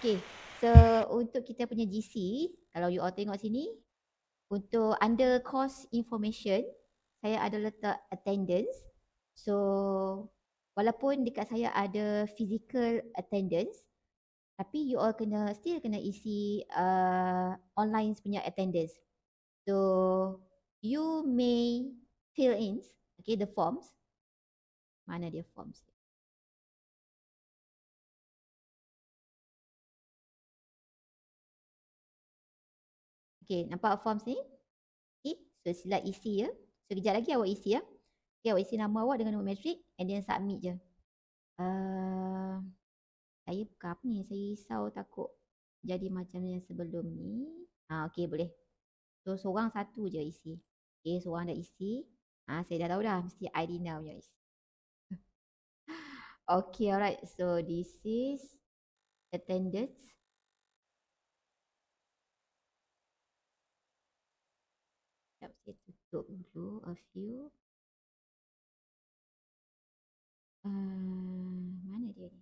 Okay, so untuk kita punya GC, kalau you all tengok sini, untuk under course information, saya ada letak attendance. So, walaupun dekat saya ada physical attendance, tapi you all still kena isi online punya attendance. So, you may fill in, okay, the forms. Mana dia forms? Okay, nampak forms ni? Okay, so sila isi ya. So, kejap lagi awak isi ya. Okay, awak isi nama awak dengan nombor matrik and then submit je. Saya buka apa ni? Saya risau takut jadi macam yang sebelum ni. Okay, boleh. So, seorang satu je isi. Okay, seorang dah isi. Saya dah tahu dah. Mesti Irina punya isi. Okay, alright. So, this is attendance. Sekejap, saya tutup dulu a few. Mana dia ni?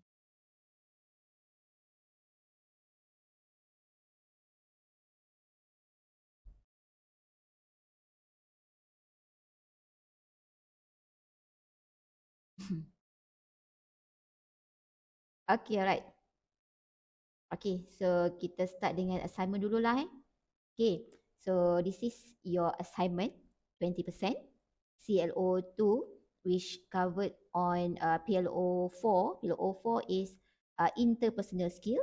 Okay, alright. Okay, so kita start dengan assignment dululah Okay, so this is your assignment, 20%. CLO 2, which covered on PLO 4. PLO 4 is interpersonal skill.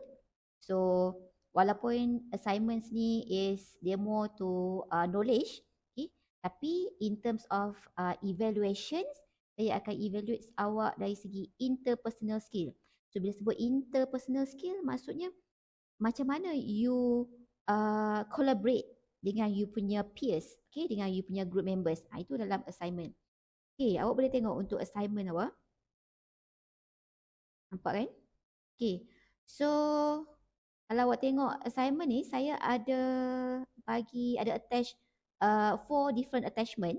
So, walaupun assignments ni is dia more to knowledge, okay, tapi in terms of evaluations, saya akan evaluate awak dari segi interpersonal skill. So, bila sebut interpersonal skill, maksudnya macam mana you collaborate dengan you punya peers, okay, dengan you punya group members. Itu dalam assignment. Okay, awak boleh tengok untuk assignment awak. Nampak kan? Okay, so kalau awak tengok assignment ni, saya ada attach 4 different attachment.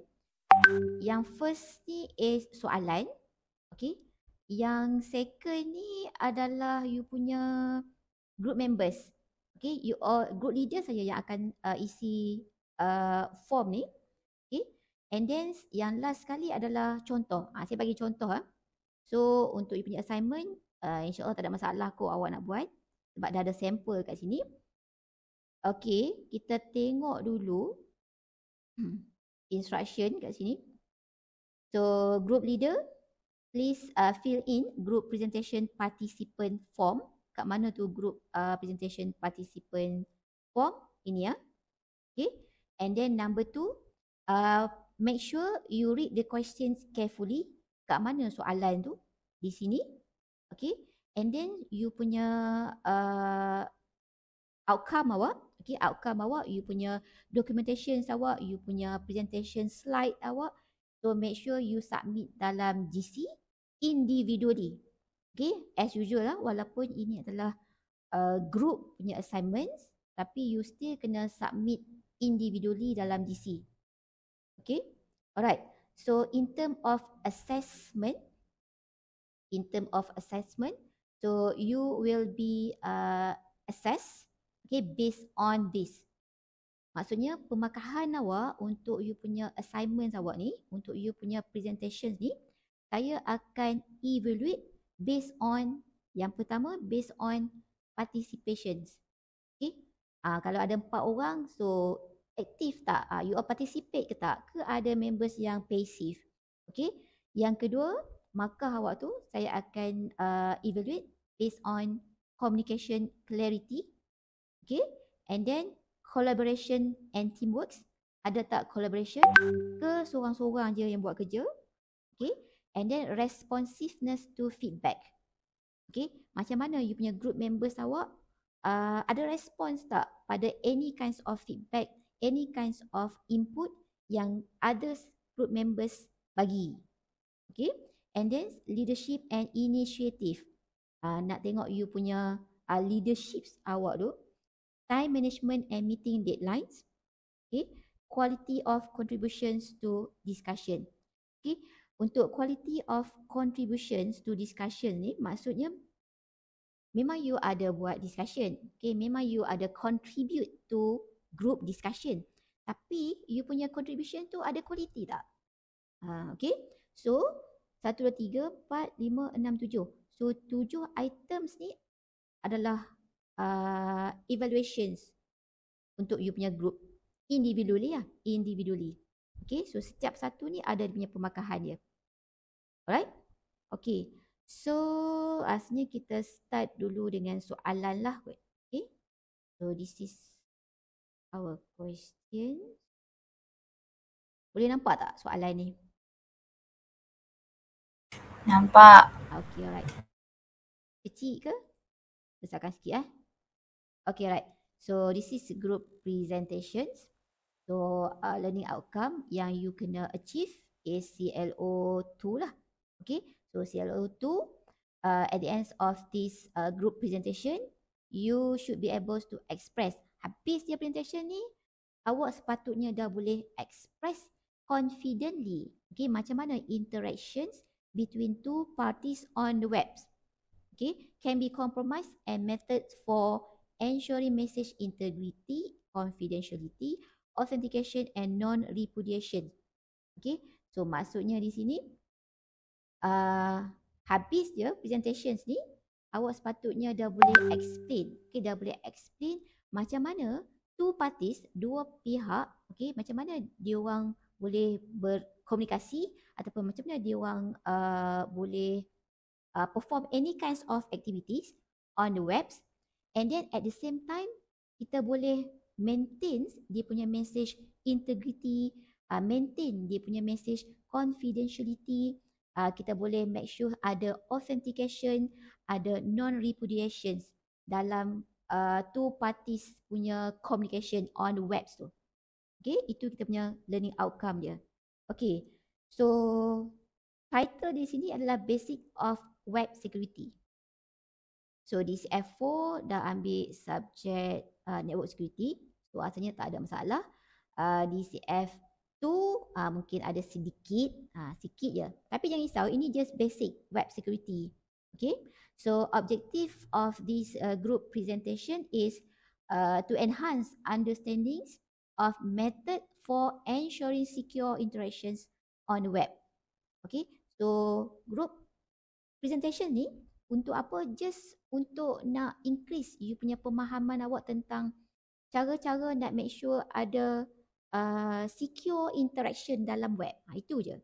Yang first ni is soalan. Okay. Yang second ni adalah you punya group members. Okay, you all group leader saja yang akan isi form ni. Okay. And then yang last sekali adalah contoh. Saya bagi contoh. So untuk you punya assignment, insyaAllah tak ada masalah kot awak nak buat. Sebab dah ada sampel kat sini. Okay, kita tengok dulu instruction kat sini. So group leader, please fill in group presentation participant form. Kat mana tu group presentation participant form? Ini ya. Okay. And then number 2, make sure you read the questions carefully. Kat mana soalan tu? Di sini. Okay. And then you punya outcome awak. Okay, outcome awak, you punya documentation awak, you punya presentation slide awak. So make sure you submit dalam GC individually. Okay, as usual lah, walaupun ini adalah group punya assignments, tapi you still kena submit individually dalam GC. Okay, alright. So in term of assessment, so you will be assessed, okay, based on this. Maksudnya pemakahan awak untuk you punya assignments awak ni, untuk you punya presentations ni, saya akan evaluate based on, yang pertama based on participations. Okay. Kalau ada 4 orang, so aktif tak? You all participate ke tak? Ke ada members yang passive? Okay. Yang kedua, markah awak tu saya akan evaluate based on communication clarity. Okay. And then collaboration and teamwork. Ada tak collaboration? Ke seorang-seorang je yang buat kerja? Okay. And then responsiveness to feedback. Okay. Macam mana you punya group members awak ada response tak pada any kinds of feedback, any kinds of input yang others group members bagi. Okay. And then leadership and initiative. Nak tengok you punya leadership awak tu. Time management and meeting deadlines. Okay. Quality of contributions to discussion. Okay. Untuk quality of contributions to discussion ni maksudnya memang you ada buat discussion. Okay, memang you ada contribute to group discussion. Tapi you punya contribution tu ada quality tak? Okay, so 1, 2, 3, 4, 5, 6, 7. So 7 items ni adalah evaluations untuk you punya group. Individually. Okay, so setiap satu ni ada dia punya pemakahan dia. Alright? Okay, so asalnya kita start dulu dengan soalan lah. Okay, so this is our question. Boleh nampak tak soalan ni? Nampak. Okay, alright. Kecil ke? Besarkan sikit Okay, right. So this is group presentations. So learning outcome yang you kena achieve is CLO2 lah. Okay, so CLO2 at the end of this group presentation, you should be able to express. Habis dia presentation ni, awak sepatutnya dah boleh express confidently. Okay, macam mana interactions between two parties on the web. Okay, can be compromised and methods for ensuring message integrity, confidentiality, authentication and non-repudiation. Okay, so maksudnya di sini habis je presentations ni, awak sepatutnya dah boleh explain. Okay, dah boleh explain macam mana two parties, dua pihak, okay, macam mana dia orang boleh berkomunikasi ataupun macam mana dia orang boleh perform any kinds of activities on the webs, and then at the same time kita boleh maintain dia punya message integrity, maintain dia punya message confidentiality, kita boleh make sure ada authentication, ada non-repudiations dalam two parties punya communication on the webs tu. Okay, itu kita punya learning outcome dia. Okay, so title di sini adalah Basic of Web Security. So di CF4 dah ambil subjek Network Security. So asalnya tak ada masalah. Di CF2 mungkin ada sedikit je. Tapi jangan risau, ini just basic web security. Okay. So objective of this group presentation is to enhance understandings of method for ensuring secure interactions on the web. Okay. So group presentation ni untuk apa? Just untuk nak increase you punya pemahaman awak tentang cara-cara nak make sure ada secure interaction dalam web. Itu je.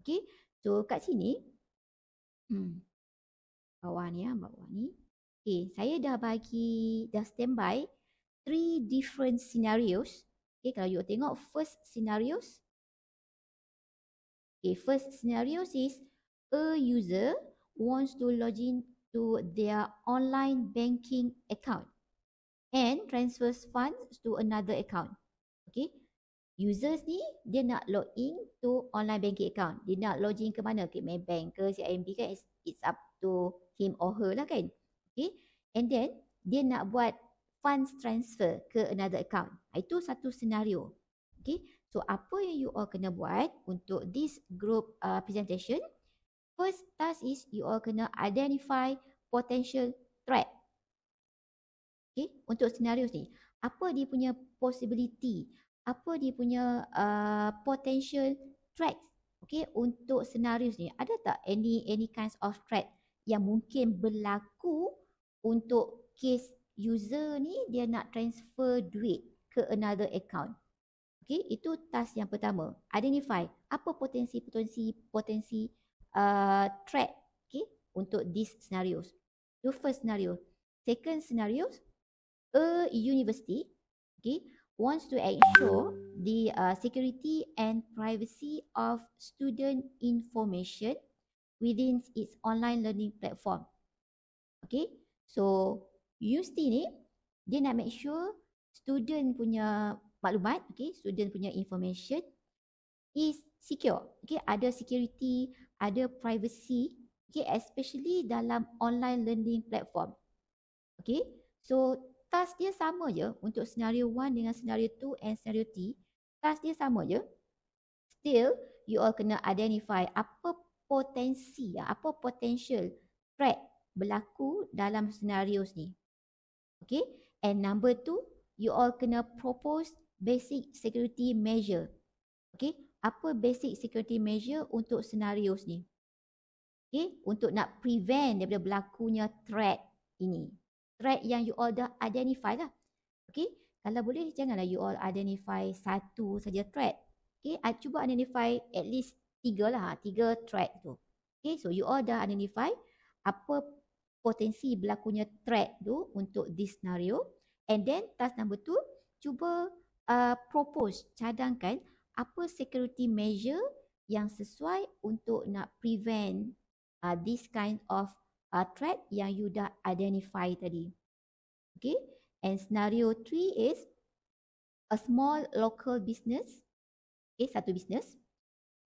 Okay. So kat sini bawah ni. Okay, saya dah standby 3 different scenarios. Okay, kalau you tengok first scenarios. Okay, first scenarios is a user wants to log in to their online banking account and transfers funds to another account. Okay, users ni dia nak log in to online banking account. Dia nak login ke mana? Ke Maybank ke CIMB kan? It's up to him or her lah kan. Okay, and then dia nak buat funds transfer ke another account. Itu satu senario. Okay, so apa yang you all kena buat untuk this group presentation? First task is you all kena identify potential threat. Okay, untuk senario ni, apa dia punya possibility, apa dia punya potential threat, okay, untuk senario ni. Ada tak any kinds of threat yang mungkin berlaku untuk case user ni dia nak transfer duit ke another account. Okay, itu task yang pertama. Identify apa potensi threat, okay, untuk these scenarios. The first scenario. Second scenario, a university, okay, wants to ensure the security and privacy of student information within its online learning platform. Okay, so university ni dia nak make sure student punya maklumat, okay, student punya information is secure. Okay, ada security, ada privacy, okay, especially dalam online learning platform. Okay, so task dia sama je untuk scenario 1 dengan scenario 2 and scenario 3. Task dia sama je. Still, you all kena identify apa potensi, apa potential threat berlaku dalam scenarios ni. Okay. And number 2, you all kena propose basic security measure. Okay. Apa basic security measure untuk scenarios ni? Okay. Untuk nak prevent daripada berlakunya threat ini. Threat yang you all dah identify lah. Okay. Kalau boleh janganlah you all identify satu saja threat. Okay. Cuba identify at least 3 lah. 3 threat tu. Okay. So you all dah identify apa potensi berlakunya threat tu untuk this scenario. And then task number 2, cuba propose, cadangkan apa security measure yang sesuai untuk nak prevent this kind of threat yang you dah identify tadi. Okay. And scenario 3 is a small local business, okay, satu business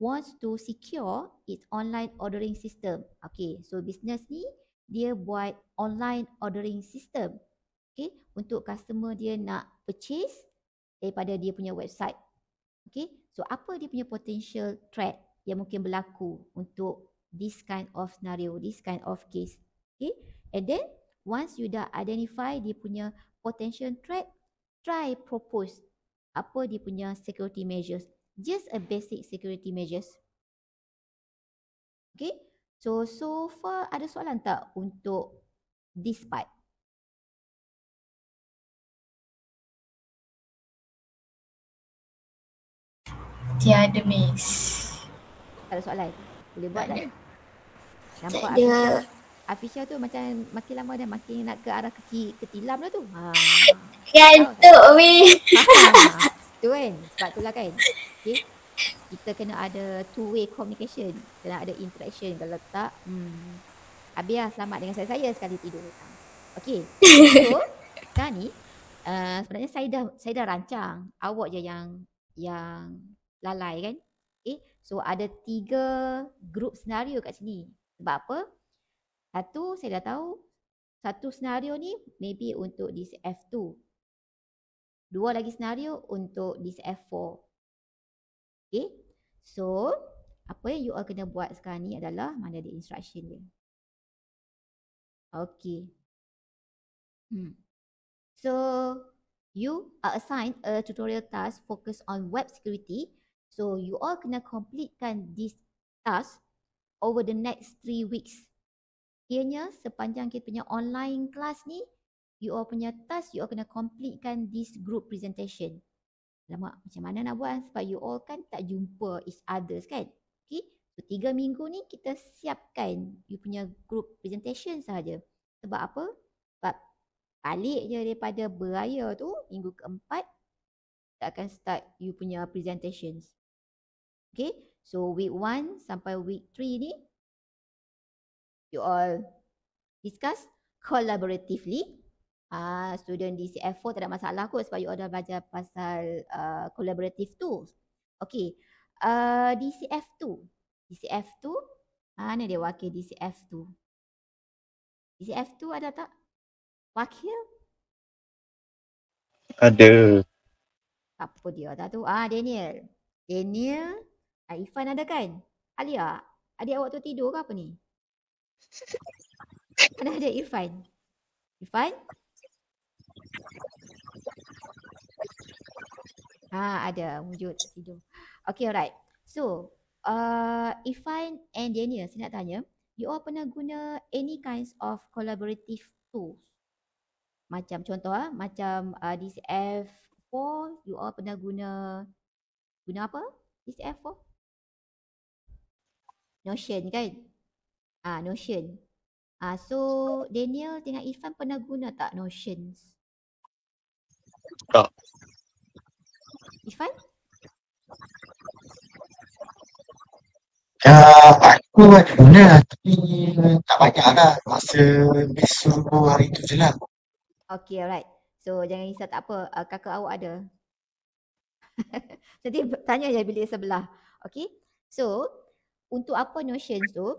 wants to secure its online ordering system. Okay, so business ni dia buat online ordering system. Okay, untuk customer dia nak purchase daripada dia punya website. Okay, so apa dia punya potential threat yang mungkin berlaku untuk this kind of scenario, this kind of case. Okay, and then once you dah identify dia punya potential threat, try propose apa dia punya security measures. Just a basic security measures. Okay, so far ada soalan tak untuk this part? Tiada, Miss. Tak ada soalan? Boleh buat tak? Nampak ada. Afisha tu macam makin lama dan makin nak ke arah ketilam lah tu. Gantuk, Miss. Tu kan, sebab itulah kan. Okay. Kita kena ada two-way communication. Kena ada interaction. Kalau tak, habis lah, selamat dengan saya sekali tidur. Okay, so sekarang ni sebenarnya saya dah rancang. Awak je yang lalai kan. Okay, so ada 3 group senario kat sini. Sebab apa? Satu, saya dah tahu. Satu senario ni maybe untuk DCF2. 2 lagi senario untuk DCF4. Okay, so apa yang you all kena buat sekarang ni adalah mana ada instruction dia. Okay. So you are assigned a tutorial task focused on web security. So you all kena completekan this task over the next 3 weeks. Kiranya sepanjang kita punya online class ni, you all punya task, you all kena completekan this group presentation. Lama macam mana nak buat sebab you all kan tak jumpa each others kan. Okay, so 3 minggu ni kita siapkan you punya group presentation sahaja. Sebab apa? Sebab balik je daripada beraya tu, minggu keempat kita akan start you punya presentations. Okay, so week 1 sampai week 3 ni you all discuss collaboratively. Student DCF4 tak ada masalah kot sebab you all dah belajar pasal collaborative tools. Okay, DCF2 mana dia wakil DCF2? DCF2 ada tak wakil? Ada. Apa dia tak tu? Daniel, Ifan ada kan? Alia, adik awak tu tidur ke apa ni? Mana ada Irfan? Ada wujud tidur. Okay, alright. So Irfan and Daniel, saya nak tanya, you all pernah guna any kinds of collaborative tools? Macam contoh macam DCF4, you all pernah guna apa? DCF4? Notion kan? Notion. So Daniel dengan Irfan pernah guna tak Notions? Tak. Irfan? Aku ada guna tapi tak banyak lah. Masa best suruh hari tu je lah. Okay, alright. So jangan risau, tak apa. Kakak awak ada. Nanti tanya je bilik sebelah. Okay. So untuk apa Notions tu?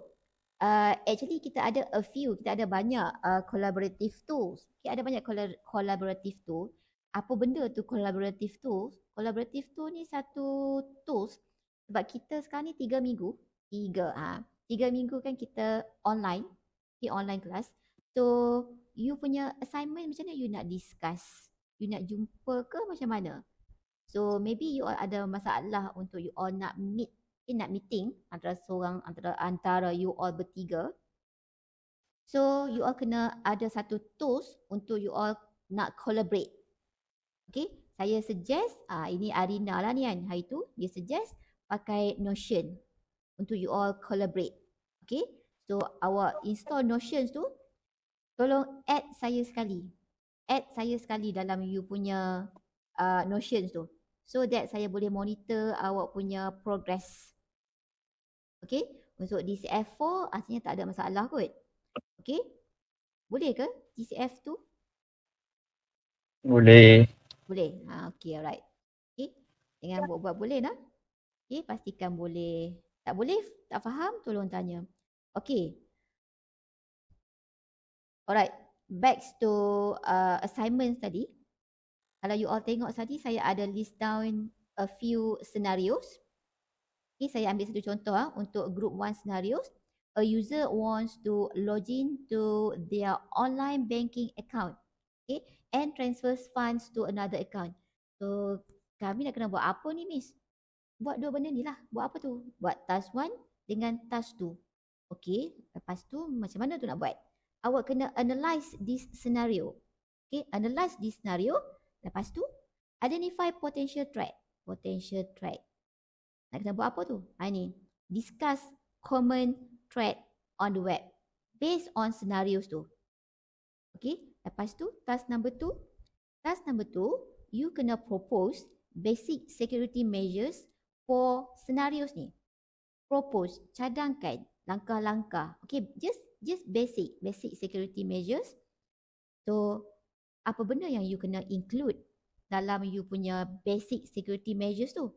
Actually kita ada kita ada banyak collaborative tools. Okay, ada banyak collaborative tool. Apa benda tu collaborative tools? Collaborative tool ni satu tools sebab kita sekarang ni 3 minggu. 3 minggu kan kita online. Okay, online class. So, you punya assignment macam mana you nak discuss? You nak jumpa ke macam mana? So, maybe you all ada masalah untuk you all nak meeting antara you all bertiga. So, you all kena ada satu tools untuk you all nak collaborate. Okay, saya suggest, ini Arina lah ni kan, hari tu dia suggest pakai Notion untuk you all collaborate. Okay, so awak install Notion tu, tolong add saya sekali dalam you punya Notion tu, so that saya boleh monitor awak punya progress. Okay, untuk DCF4 asalnya tak ada masalah kot. Okay, boleh ke DCF tu? Boleh. Boleh. Okay, alright. Okay, jangan buat-buat boleh lah. Okay, pastikan boleh. Tak boleh, tak faham, tolong tanya. Okay. Alright, back to assignments tadi. Kalau you all tengok tadi, saya ada list down a few scenarios. Okay, saya ambil satu contoh untuk group 1 scenarios. A user wants to log in to their online banking account, okay, and transfers funds to another account. So, kami nak kena buat apa ni, Miss? Buat dua benda ni lah. Buat apa tu? Buat task 1 dengan task 2. Okay, lepas tu macam mana tu nak buat? Awak kena analyze this scenario. Okay, analyze this scenario. Lepas tu, identify potential threat. Potential threat. Nak kena buat apa tu? Ni. Discuss common threat on the web based on scenarios tu. Okay, lepas tu task number 2. Task number 2, you kena propose basic security measures for scenarios ni. Propose, cadangkan langkah-langkah. Okay, just basic security measures. So, apa benda yang you kena include dalam you punya basic security measures tu?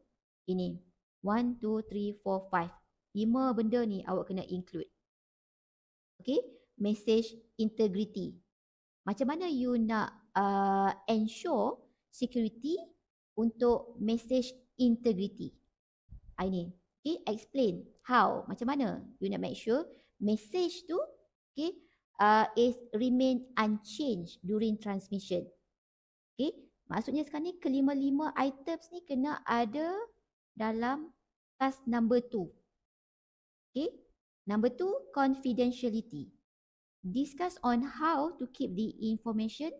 Ini 1, 2, 3, 4, 5. 5 benda ni awak kena include. Okay, message integrity. Macam mana you nak ensure security untuk message integrity? Ini. Okay, explain how. Macam mana you nak make sure message tu, okay, is remain unchanged during transmission. Okay, maksudnya sekarang ni kelima-lima items ni kena ada dalam task number 2. Okay, number 2, confidentiality. Discuss on how to keep the information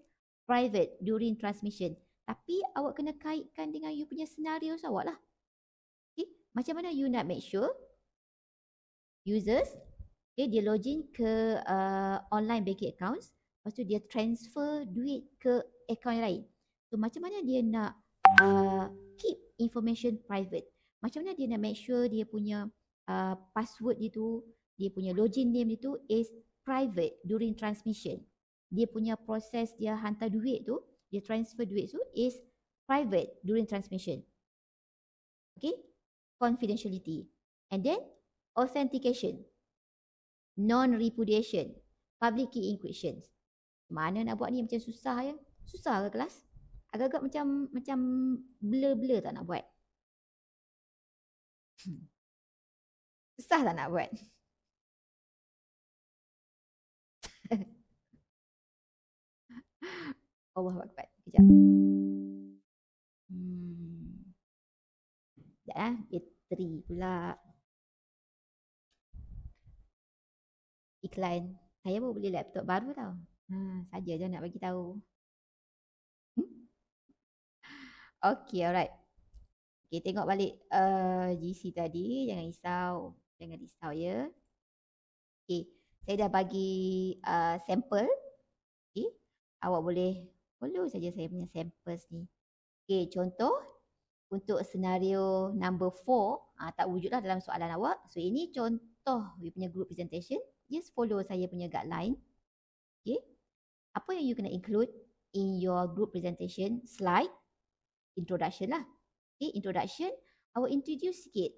private during transmission. Tapi awak kena kaitkan dengan you punya scenario awak lah. Okay, macam mana you nak make sure users, okay, dia login ke online banking accounts, lepas tu dia transfer duit ke account yang lain. So macam mana dia nak keep information private? Macam mana dia nak make sure dia punya password itu, dia punya login name itu is private during transmission. Dia punya proses dia hantar duit tu, dia transfer duit tu is private during transmission. Okay, confidentiality. And then authentication, non-repudiation, public key encryption. Mana nak buat ni macam susah ya? Susah ke kelas? Agak-agak macam blur-blur tak nak buat? Susah tak nak buat? Allah Akbar. Kejap. Sekejap bateri pula. Iklan. Saya pun beli laptop baru tau. Saja je nak bagi tahu. Okay, alright. Okay, tengok balik GC tadi. Jangan risau. Jangan risau ya. Okay, saya dah bagi sampel. Okay, awak boleh follow saja saya punya samples ni. Okay, contoh untuk senario number 4, tak wujudlah dalam soalan awak. So, ini contoh you punya group presentation. Just follow saya punya guideline. Okay, apa yang you kena include in your group presentation slide? Introduction lah. Okay, introduction, awak introduce sikit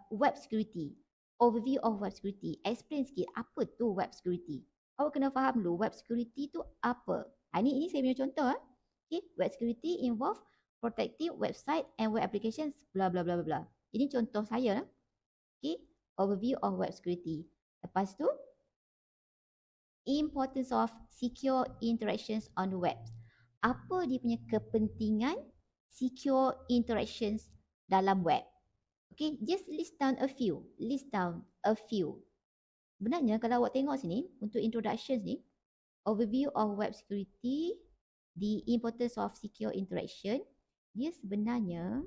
web security, overview of web security, explain sikit apa tu web security. Awak kena faham dulu web security tu apa. Ini saya punya contoh. Okay, web security involve protecting website and web applications, bla bla bla bla. Ini contoh saya lah. Okay, overview of web security. Lepas tu, Importance of secure interactions on web. Apa dia punya kepentingan secure interactions dalam web? Okay, just list down a few. Sebenarnya kalau awak tengok sini, untuk introductions ni, overview of web security, the importance of secure interaction, dia sebenarnya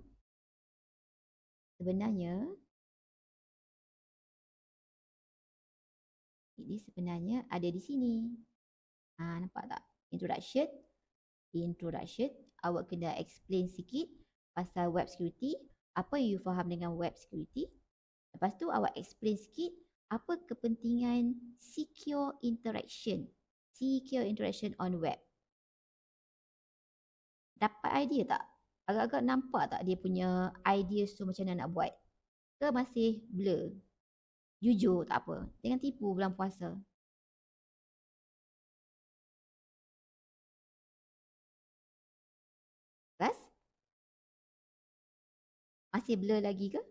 ada di sini. Nampak tak? Introduction. Awak kena explain sikit pasal web security. Apa yang you faham dengan web security. Lepas tu awak explain sikit apa kepentingan secure interaction on web. Dapat idea tak? Agak-agak nampak tak dia punya ideas tu macam mana nak buat? Ke masih blur? Jujur tak apa. Jangan tipu bulan puasa. Kelas? Masih blur lagi ke?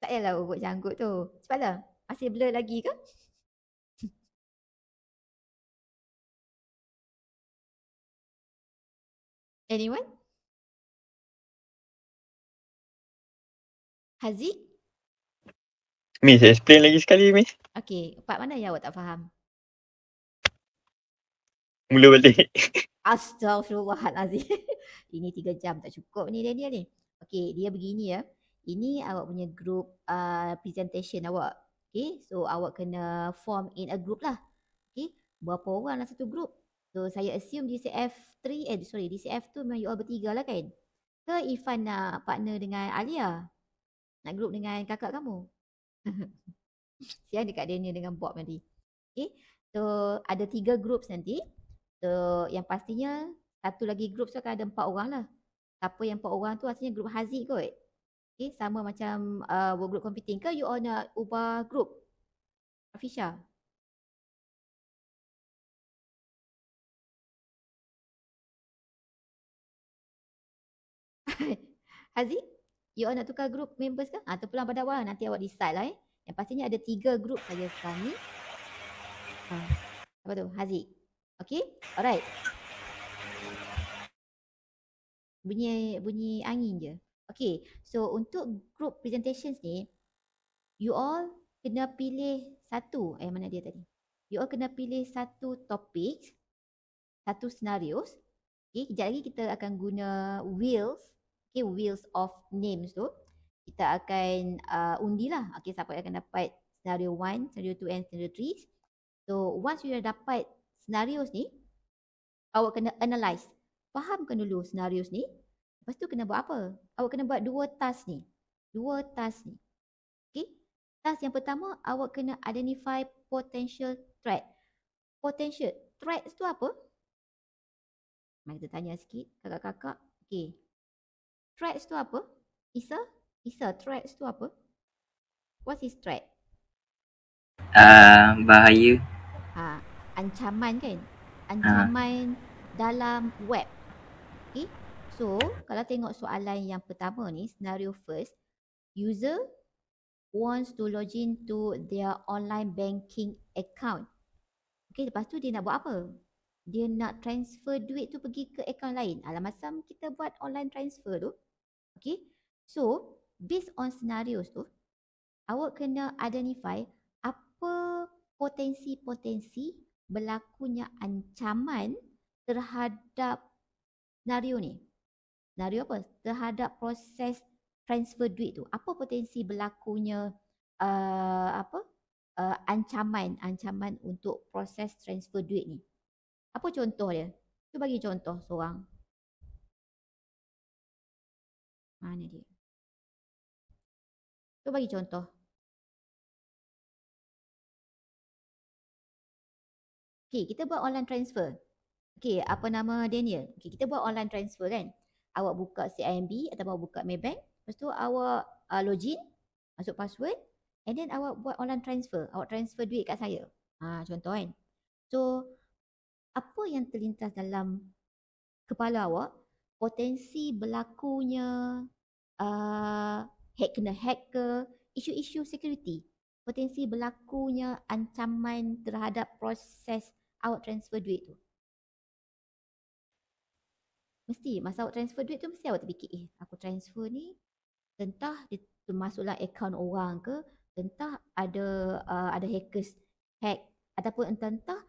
Tak payahlah urut janggut tu. Cepatlah. Masih blur lagi ke? Anyone? Haziq? Miss, explain lagi sekali, Miss. Okey, part mana yang awak tak faham? Mula balik. Astaghfirullahalazim. Ini 3 jam tak cukup ni Daniel ni. Okey, dia begini ya. Ini awak punya group presentation awak. Okey, so awak kena form in a group lah. Okey, berapa orang dalam satu group? So saya assume DCF2 memang you all bertiga lah kan? Ke Ifan nak partner dengan Alia? Nak group dengan kakak kamu? Siapa dekat Daniel dengan Bob nanti. Okay, so ada 3 groups nanti. So yang pastinya satu lagi group tu akan ada 4 orang lah. Siapa yang 4 orang tu asalnya group Haziq kot. Okay, sama macam work group computing ke you all nak ubah group? Afisha? Haziq? You all nak tukar group members ke? Terpulang pada awal nanti awak decide lah Yang pastinya ada 3 group saja sekarang ni. Apa tu? Haziq. Okay? Alright. Bunyi angin je. Okay. So untuk group presentations ni, you all kena pilih satu. Mana dia tadi? You all kena pilih satu topik, satu scenarios. Okay. Kejap lagi kita akan guna wheels. Okay, wheels of names tu. Kita akan undi lah. Okay, siapa yang akan dapat scenario 1, scenario 2 and scenario 3. So, once you dah dapat scenarios ni, awak kena analyse. Fahamkan dulu scenarios ni. Lepas tu kena buat apa? Awak kena buat 2 task ni. Okay. Task yang pertama, awak kena identify potential threat. Potential threat tu apa? Mari kita tanya sikit kakak-kakak. Okay. Threats tu apa? Isa, threats tu apa? What is threat? Bahaya. Ancaman kan? Ancaman dalam web. Okay. So, kalau tengok soalan yang pertama ni, scenario first, user wants to log in to their online banking account. Okay, lepas tu dia nak buat apa? Dia nak transfer duit tu pergi ke akaun lain. Macam kita buat online transfer tu. Okay. So, based on scenarios tu, awak kena identify apa potensi-potensi berlakunya ancaman terhadap scenario ni. Scenario apa? Terhadap proses transfer duit tu. Apa potensi berlakunya ancaman untuk proses transfer duit ni? Apa contoh dia? Tu bagi contoh seorang. Mana dia? Tu bagi contoh. Okay, kita buat online transfer. Okay, apa nama Daniel? Okay, kita buat online transfer kan. Awak buka CIMB atau awak buka Maybank. Lepas tu awak login, masuk password. And then awak buat online transfer. Awak transfer duit kat saya. Contoh kan. So, apa yang terlintas dalam kepala awak? Potensi berlakunya kena hack ke, isu-isu security, potensi berlakunya ancaman terhadap proses awak transfer duit tu. Mesti masa awak transfer duit tu mesti awak terfikir, aku transfer ni entah dia termasuklah akaun orang ke, entah ada hackers hack, ataupun entah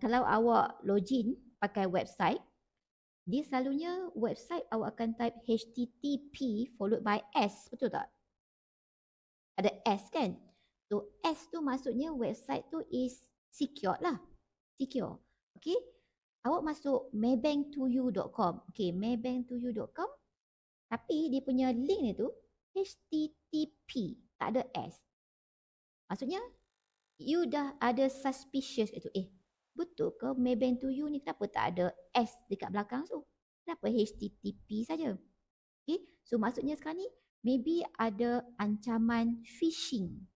kalau awak login pakai website, dia selalunya website awak akan type HTTP followed by S, betul tak? Ada S kan? So S tu maksudnya website tu is secure lah. Secure. Okay. Awak masuk maybank2u.com. Okay, maybank2u.com. Tapi dia punya link ni tu HTTP. Tak ada S. Maksudnya you dah ada suspicious itu. Betul ke Maybank2u ni kenapa tak ada S dekat belakang tu? Kenapa HTTP saja? Okay. So maksudnya sekarang ni maybe ada ancaman phishing.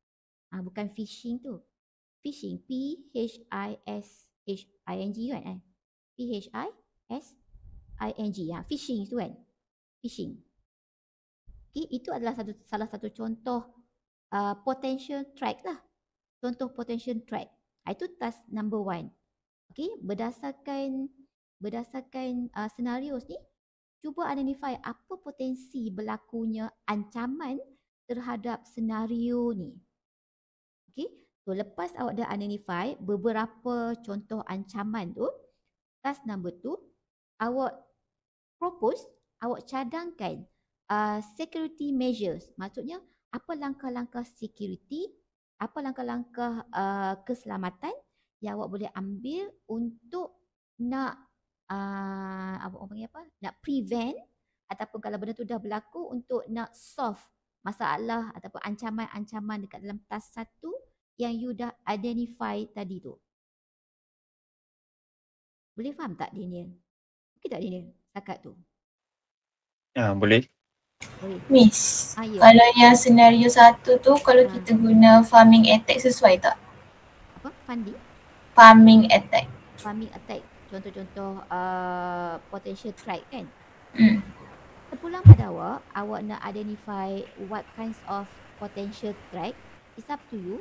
Bukan phishing tu. Phishing. P-H-I-S-H-I-N-G kan? P-H-I-S-I-N-G. Phishing tu kan? Phishing. Okay, itu adalah salah satu contoh potential threat lah. Contoh potential threat. Itu task number 1. Okay, berdasarkan scenarios ni, cuba identify apa potensi berlakunya ancaman terhadap senario ni. Okay, so lepas awak dah identify beberapa contoh ancaman tu, task number 2, awak propose, awak cadangkan security measures. Maksudnya apa langkah-langkah security, apa langkah-langkah keselamatan yang awak boleh ambil untuk nak nak prevent, ataupun kalau benda tu dah berlaku untuk nak solve masalah ataupun ancaman-ancaman dekat dalam task 1 yang you dah identify tadi tu. Boleh faham tak Daniel? Okey tak Daniel? Setakat tu. Boleh. Miss, Ya. kalau yang senario 1 tu kalau kita guna farming attack sesuai tak? Apa? Funding? Farming attack. Farming attack. Contoh-contoh potential threat kan? Terpulang pada awak nak identify what kinds of potential threat. It's up to you.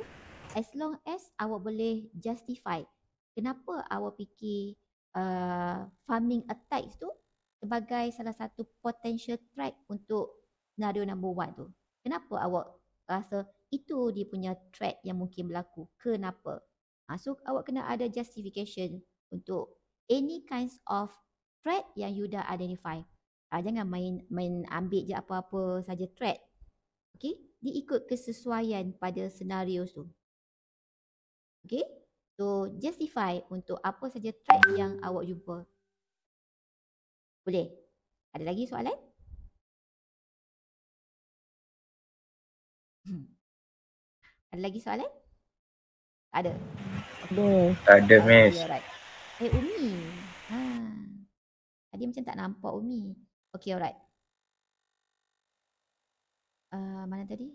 As long as awak boleh justify kenapa awak fikir farming attacks tu sebagai salah satu potential threat untuk scenario number 1 tu. Kenapa awak rasa itu dia punya threat yang mungkin berlaku? Kenapa? So awak kena ada justification untuk any kinds of threat yang you dah identify. Jangan main ambil je apa-apa saja threat. Okay? Dia ikut kesesuaian pada senario tu. Okay? So justify untuk apa saja threat yang awak jumpa. Boleh? Ada lagi soalan? Ada lagi soalan? Ada? Okay. Ada, Miss. Alright. Umi. Tadi macam tak nampak Umi. Okay, alright. Mana tadi?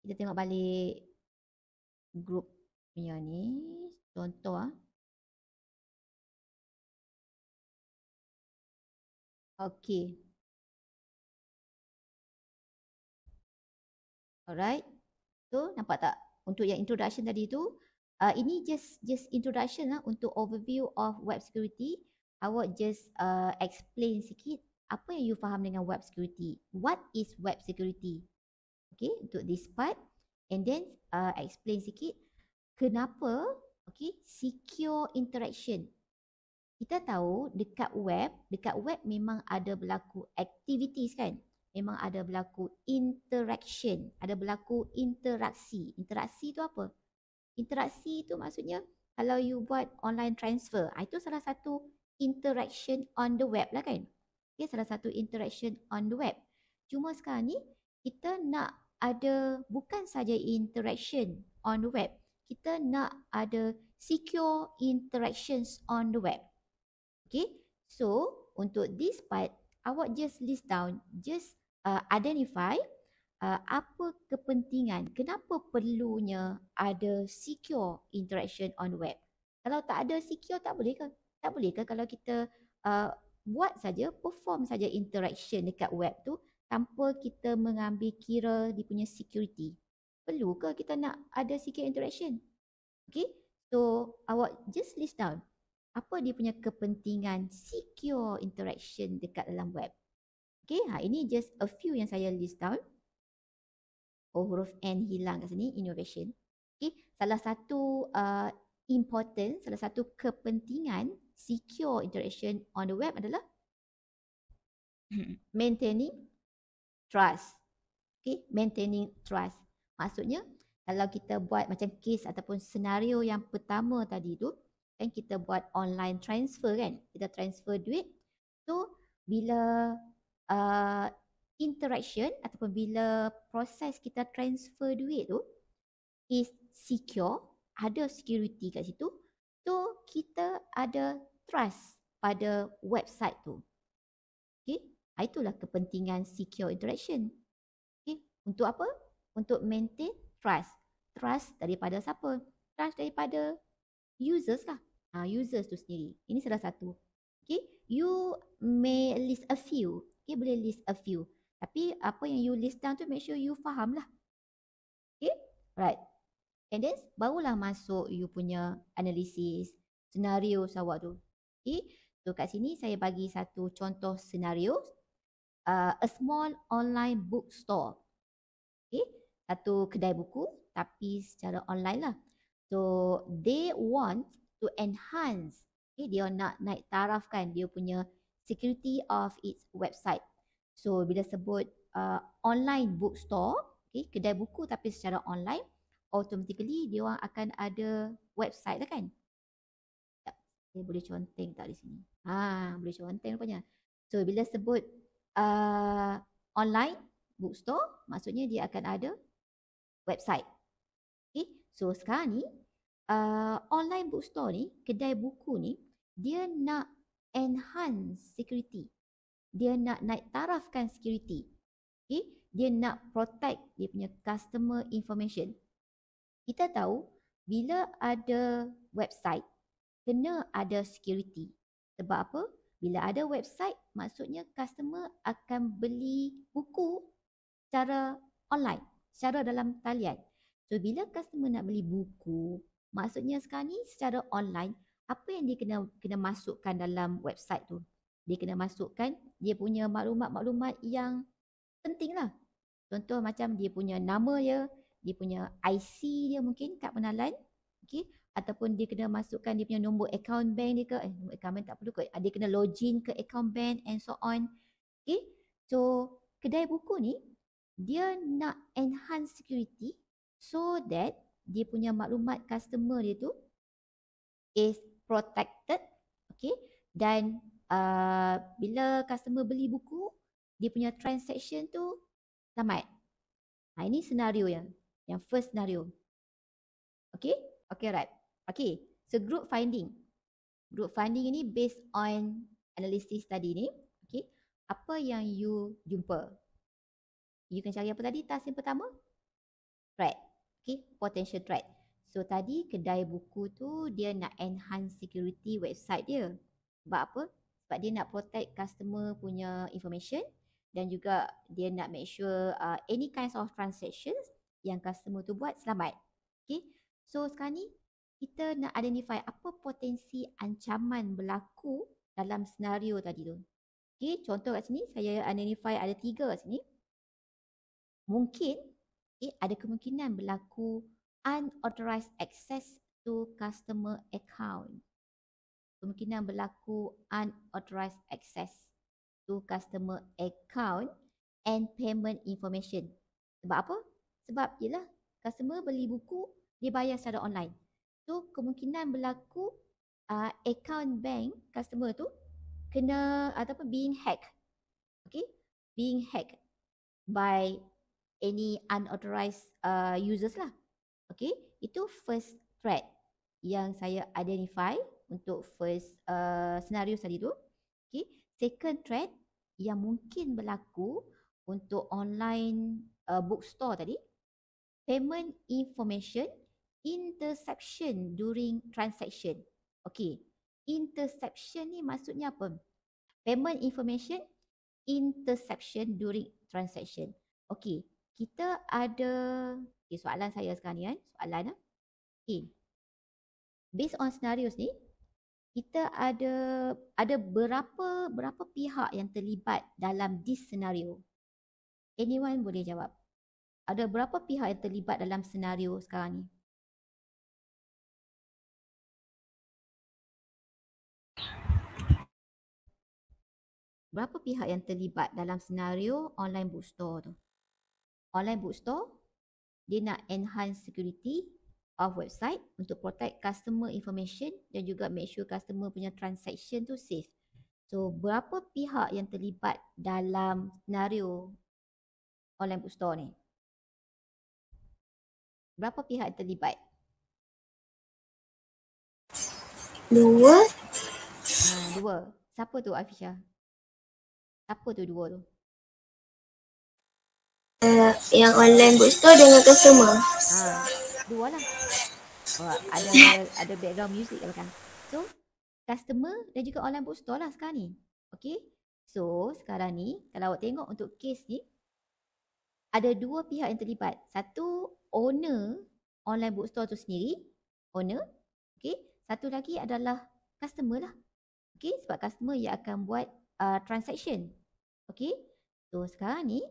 Kita tengok balik grup punya ni. Contoh Okay. Alright. So, nampak tak? Untuk yang introduction tadi tu, ini just introduction untuk overview of web security. Awak just explain sikit apa yang you faham dengan web security. What is web security? Okay, untuk this part. And then explain sikit kenapa secure interaction. Kita tahu dekat web memang ada berlaku activities kan? Memang ada berlaku interaction, ada berlaku interaksi. Interaksi tu apa? Interaksi tu maksudnya kalau you buat online transfer, itu salah satu interaction on the web lah kan? Okay, salah satu interaction on the web. Cuma sekarang ni kita nak ada bukan saja interaction on the web, kita nak ada secure interactions on the web. Okay, so untuk this part, awak just list down, just identify apa kepentingan, kenapa perlunya ada secure interaction on the web. Kalau tak ada secure tak boleh ke? Tak boleh ke kalau kita buat saja, perform saja interaction dekat web tu tanpa kita mengambil kira dia punya security? Perlu ke kita nak ada secure interaction? Okay, so awak just list down apa dia punya kepentingan secure interaction dekat dalam web. Okay, ini just a few yang saya list down. Huruf N hilang kat sini, innovation. Okay, salah satu salah satu kepentingan secure interaction on the web adalah maintaining trust. Okay, maintaining trust. Maksudnya, kalau kita buat macam case ataupun senario yang pertama tadi tu, kan kita buat online transfer kan, kita transfer duit. So, bila interaction ataupun bila proses kita transfer duit tu is secure, ada security kat situ, so kita ada trust pada website tu. Okay, itulah kepentingan secure interaction. Okay, untuk apa? Untuk maintain trust. Trust daripada siapa? Trust daripada users lah. Users tu sendiri. Ini salah satu. Okay, you may list a few. Okay, boleh list a few. Tapi apa yang you list down tu make sure you faham lah. Okay, right. And then barulah masuk you punya analisis senario awak tu. Okay, so kat sini saya bagi satu contoh senario. A small online bookstore. Okay, satu kedai buku tapi secara online lah. So they want to enhance, okay, dia nak naik tarafkan dia punya security of its website. So bila sebut online bookstore, okay, kedai buku tapi secara online, automatically dia orang akan ada website lah kan. Saya boleh conteng tak di sini? Boleh conteng rupanya. So bila sebut online bookstore, maksudnya dia akan ada website. Okay, so sekarang ni online bookstore ni, kedai buku ni, dia nak enhance security. Dia nak naik tarafkan security. Okay, dia nak protect dia punya customer information. Kita tahu bila ada website, kena ada security. Sebab apa? Bila ada website, maksudnya customer akan beli buku secara online, secara dalam talian. So bila customer nak beli buku, maksudnya sekarang ni secara online, apa yang dia kena masukkan dalam website tu? Dia kena masukkan dia punya maklumat-maklumat yang penting lah. Contoh macam dia punya nama dia punya IC dia mungkin, kad pengenalan. Okay, ataupun dia kena masukkan dia punya nombor account bank dia ke, nombor account bank tak perlu kot, dia kena login ke account bank and so on. Okay, so kedai buku ni dia nak enhance security so that dia punya maklumat customer dia tu is protected. Okay, dan bila customer beli buku, dia punya transaction tu selamat. Ini senario yang first senario. Okay, right. Okay, so group finding. Group finding ini based on analysis tadi ni. Okay, apa yang you jumpa? You can cari apa tadi? Task yang pertama? Threat. Okay, potential threat. So tadi kedai buku tu dia nak enhance security website dia. Sebab apa? Sebab dia nak protect customer punya information dan juga dia nak make sure any kinds of transactions yang customer tu buat selamat. Okay, so sekarang ni kita nak identify apa potensi ancaman berlaku dalam senario tadi tu. Okay, contoh kat sini saya identify ada 3 kat sini. Mungkin ada kemungkinan berlaku unauthorized access to customer account. Kemungkinan berlaku unauthorized access to customer account and payment information. Sebab apa? Sebab ialah customer beli buku, dia bayar secara online. So kemungkinan berlaku account bank customer tu kena ataupun being hacked. Okay? Being hacked by any unauthorized users lah. Okay? Itu first threat yang saya identify untuk first scenario tadi tu. Okay? Second threat yang mungkin berlaku untuk online bookstore tadi, payment information interception during transaction. Okey. Interception ni maksudnya apa? Payment information interception during transaction. Okey, kita ada soalan saya sekarang ni kan, soalan. Okey. Based on scenarios ni, kita ada berapa pihak yang terlibat dalam this scenario? Anyone boleh jawab? Ada berapa pihak yang terlibat dalam senario sekarang ni? Berapa pihak yang terlibat dalam senario online bookstore tu? Online bookstore, dia nak enhance security of website untuk protect customer information dan juga make sure customer punya transaction tu safe. So, berapa pihak yang terlibat dalam senario online bookstore ni? Berapa pihak yang terlibat? 2. 2. Siapa tu, Afisha? Siapa tu 2 tu? Yang online bookstore dengan customer. 2 lah. Ada background music kan? So, customer dan juga online bookstore lah sekarang ni. Okay? So, sekarang ni, kalau awak tengok untuk kes ni, ada 2 pihak yang terlibat. Satu, owner online bookstore tu sendiri. Owner. Okay? Satu lagi adalah customer lah. Okay? Sebab customer yang akan buat transaction. Okay? So, sekarang ni,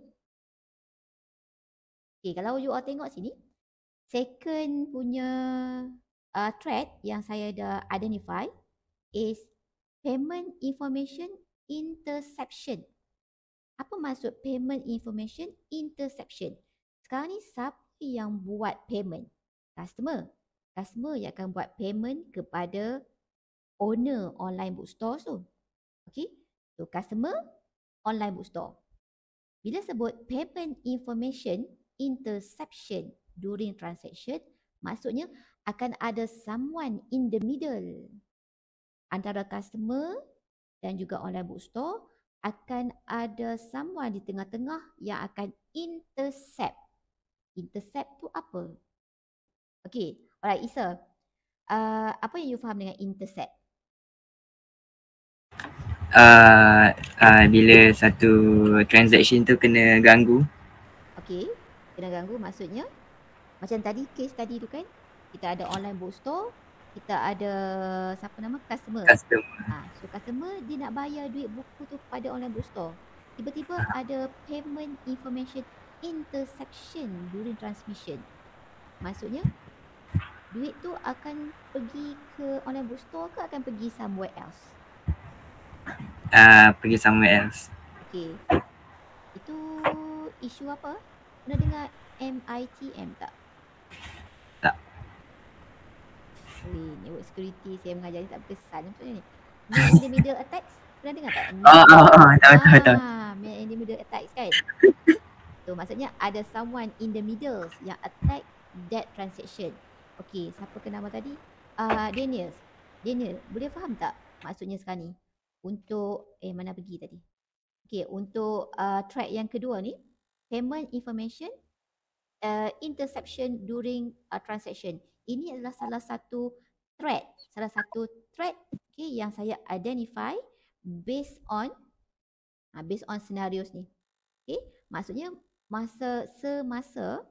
okay, kalau you all tengok sini, second punya thread yang saya dah identify is payment information interception. Apa maksud payment information interception? Sekarang ni siapa yang buat payment? Customer. Customer yang akan buat payment kepada owner online bookstore tu. Okay? So customer, online bookstore. Bila sebut payment information interception during transaction, maksudnya akan ada someone in the middle antara customer dan juga online bookstore. Akan ada someone di tengah-tengah yang akan intercept. Intercept tu apa? Okay, alright Isa. Apa yang you faham dengan intercept? Bila satu transaction tu kena ganggu. Okay, kena ganggu maksudnya macam tadi, case tadi tu kan, kita ada online bookstore, kita ada siapa nama? Customer. So customer dia nak bayar duit buku tu kepada online bookstore. Tiba-tiba ada payment information interception during transmission. Maksudnya duit tu akan pergi ke online bookstore ke akan pergi somewhere else? Pergi somewhere else. Okay. Itu isu apa? Pernah dengar MITM tak? Tak. Network security saya mengajar ni tak berkesan maksudnya ni. Man in the middle attacks, pernah dengar tak? Tahu. Man in the middle attacks kan? So maksudnya ada someone in the middle yang attack that transaction. Okay, siapa ke nama tadi? Daniel, boleh faham tak maksudnya sekarang ni? Untuk, mana pergi tadi? Okay, untuk track yang kedua ni, payment information interception during transaction. Ini adalah salah satu thread okay, yang saya identify based on scenarios ni. Okay, maksudnya semasa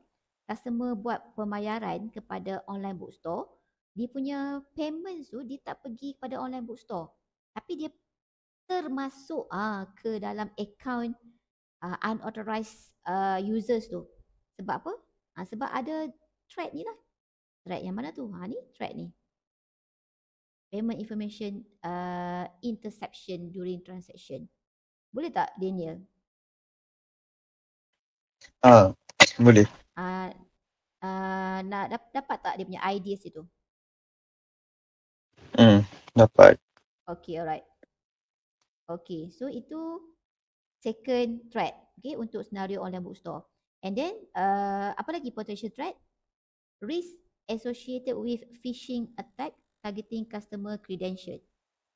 customer buat pembayaran kepada online bookstore, dia punya payment tu dia tak pergi kepada online bookstore, tapi dia termasuk ke dalam account unauthorized users tu. Sebab apa? Sebab ada thread ni lah. Thread yang mana tu? Ni thread ni. Payment information interception during transaction. Boleh tak Daniel? Boleh. Nak dapat tak dia punya ideas itu? Dapat. Okay, alright. Okay, so itu second threat, okay, untuk senario online bookstore. And then, apa lagi potential threat? Risk associated with phishing attack targeting customer credential.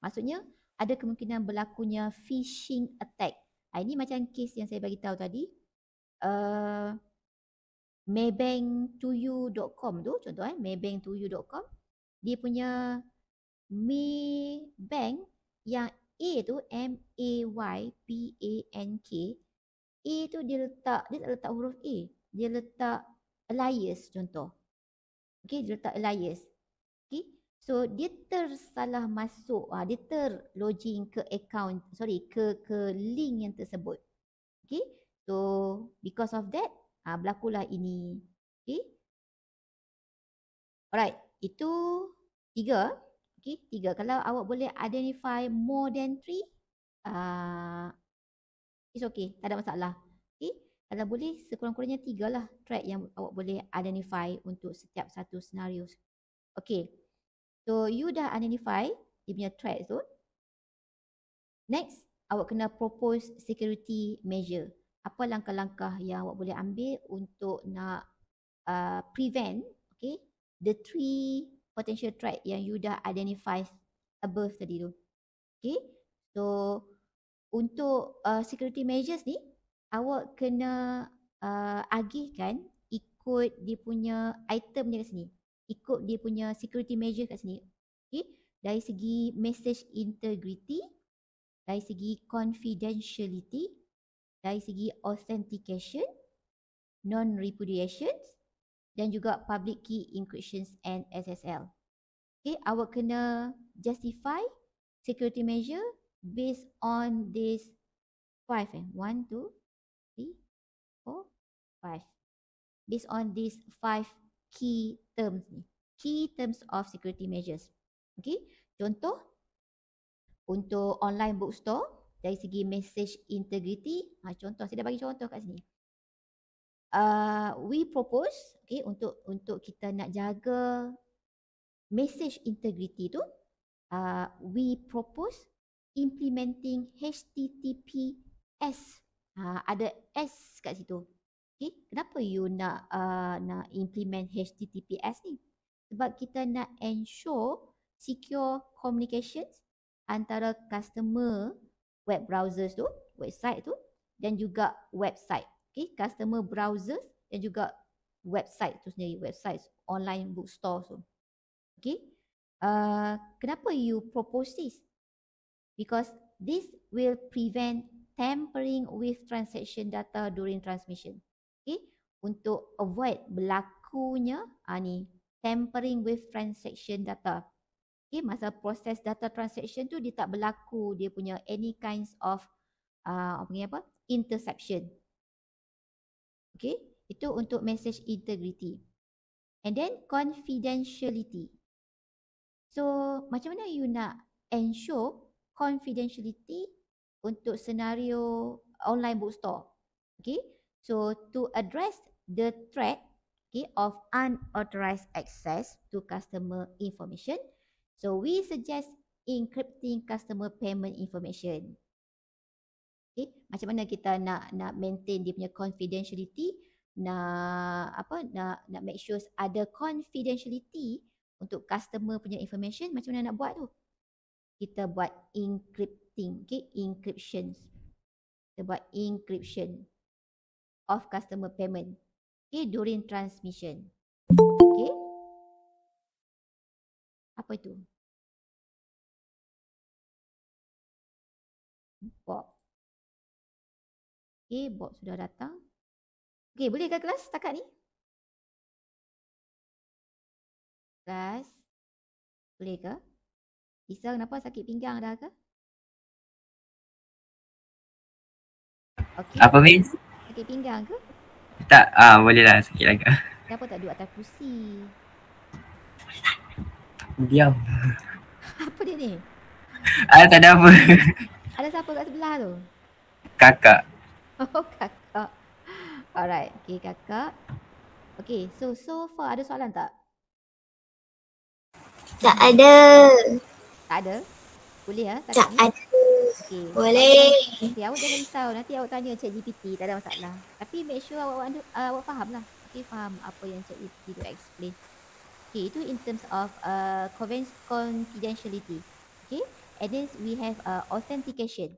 Maksudnya, ada kemungkinan berlakunya phishing attack. Ini macam case yang saya bagi tahu tadi. Maybank2u.com tu, contoh maybank2u.com. Dia punya Maybank yang A tu Maybank, A tu dia tak letak huruf A. Dia letak alias contoh. Okey, dia letak alias. Okey. So dia tersalah masuk, dia terlogin ke account, ke link yang tersebut. Okey. So because of that, berlakulah ini. Okey. Alright, itu 3. Okey, 3. Kalau awak boleh identify more than 3, it's okay, tak ada masalah. Okay? Kalau boleh, sekurang-kurangnya 3 lah thread yang awak boleh identify untuk setiap satu senario. Okay. So, you dah identify dia punya thread tu. Next, awak kena propose security measure. Apa langkah-langkah yang awak boleh ambil untuk nak prevent, okay, the 3 potential threat yang you dah identify above tadi tu. Okay. So, untuk security measures ni, awak kena agihkan ikut dia punya item dia kat sini. Ikut dia punya security measure kat sini. Okay? Dari segi message integrity, dari segi confidentiality, dari segi authentication, non-repudiation, dan juga public key encryptions and SSL. Okay? Awak kena justify security measure based on this 5. 1, 2, 3, 4, 5. Based on these 5 key terms ni. Key terms of security measures. Okay. Contoh, untuk online bookstore, dari segi message integrity, contoh, saya dah bagi contoh kat sini. We propose, okay, untuk kita nak jaga message integrity tu, we propose implementing HTTPS. Ada S kat situ. Okay, kenapa you nak implement HTTPS ni? Sebab kita nak ensure secure communications antara customer web browsers tu, website tu, dan juga website. Okay, customer browsers dan juga website tu sendiri, website online bookstore tu. Okay, kenapa you propose this? Because this will prevent tampering with transaction data during transmission. Okay, untuk avoid berlakunya tampering with transaction data. Okay, masa proses data transaction tu dia tak berlaku dia punya any kinds of interception. Okay, itu untuk message integrity. And then confidentiality. So macam mana you nak ensure confidentiality untuk senario online bookstore? Okay, so to address the threat, okay, of unauthorized access to customer information, so we suggest encrypting customer payment information. Okay, macam mana kita nak maintain dia punya confidentiality, nak make sure ada confidentiality untuk customer punya information. Macam mana nak buat tu? Kita buat encrypting, okay, encryptions. Kita buat encryption of customer payment, okay, during transmission. Okay, apa itu? Bob. Okay, Bob sudah datang. Okay, boleh ke kelas setakat ni? Kelas, boleh ke? Isa, kenapa sakit pinggang dah ke? Okay. Apa Miss? Sakit pinggang ke? Tak, boleh lah sikit agak. Kenapa tak duduk atas kursi? Diam. Apa dia ni? Tak ada apa. Ada siapa kat sebelah tu? Kakak. Oh, kakak. Alright, okay kakak. Okay, so far ada soalan tak? Tak ada. Tak ada? Boleh lah Tak setakat ni? ada. Okay. Boleh. Okay, awak jangan risau. Nanti awak tanya ChatGPT, tak ada masalah. Tapi make sure awak faham lah. Okay, faham apa yang ChatGPT tu explain. Okay, itu in terms of confidentiality. Okay, and then we have authentication.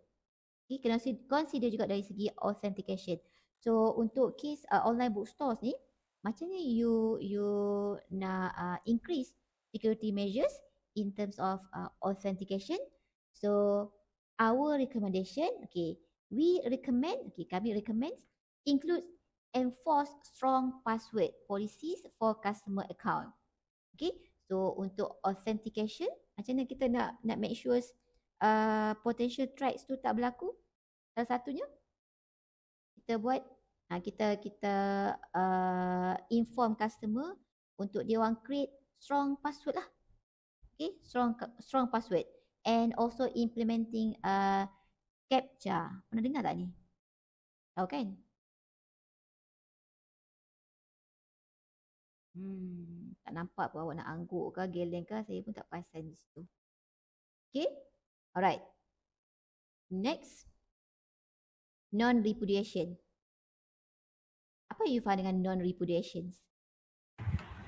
Okay, kena consider juga dari segi authentication. So, untuk case online bookstores ni, macam ni you nak increase security measures in terms of authentication. So our recommendation, okay, we recommend, okay, kami recommend include enforce strong password policies for customer account. Okay, so untuk authentication, macam mana kita nak make sure potential threats tu tak berlaku? Salah satunya kita buat kita inform customer untuk dia orang create strong password lah. Okay, strong password, and also implementing CAPTCHA. Pernah dengar tak ni? Tahu kan? Tak nampak pun awak nak angguk ke, geleng ke, saya pun tak perasan di situ. Okay, alright. Next, non-repudiation. Apa you faham dengan non-repudiations?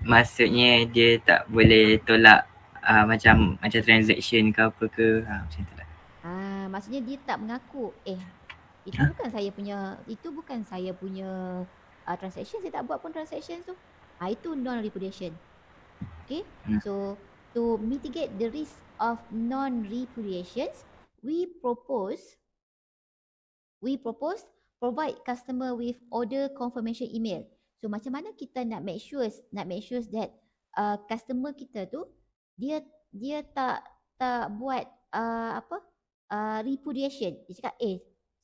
Maksudnya dia tak boleh tolak macam transaction ke apa ke, macam tu lah. Maksudnya dia tak mengaku, itu bukan saya punya transaction, saya tak buat pun transaction tu. Itu non-repudiation. Okay, so to mitigate the risk of non-repudiations, we propose provide customer with order confirmation email. So macam mana kita nak make sure that customer kita tu dia tak buat repudiation. Dia cakap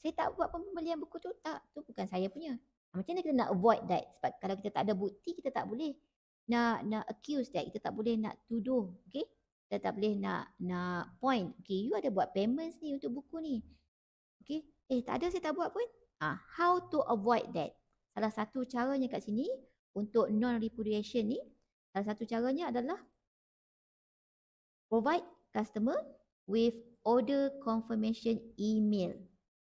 saya tak buat pembelian buku tu, tu bukan saya punya. Macam mana kita nak avoid that? Sebab kalau kita tak ada bukti, kita tak boleh nak accuse that, kita tak boleh nak tuduh, okay? Kita tak boleh nak point, okay, you ada buat payments ni untuk buku ni, okay? Tak ada, saya tak buat pun. How to avoid that? Salah satu caranya kat sini untuk non-repudiation ni, salah satu caranya adalah provide customer with order confirmation email.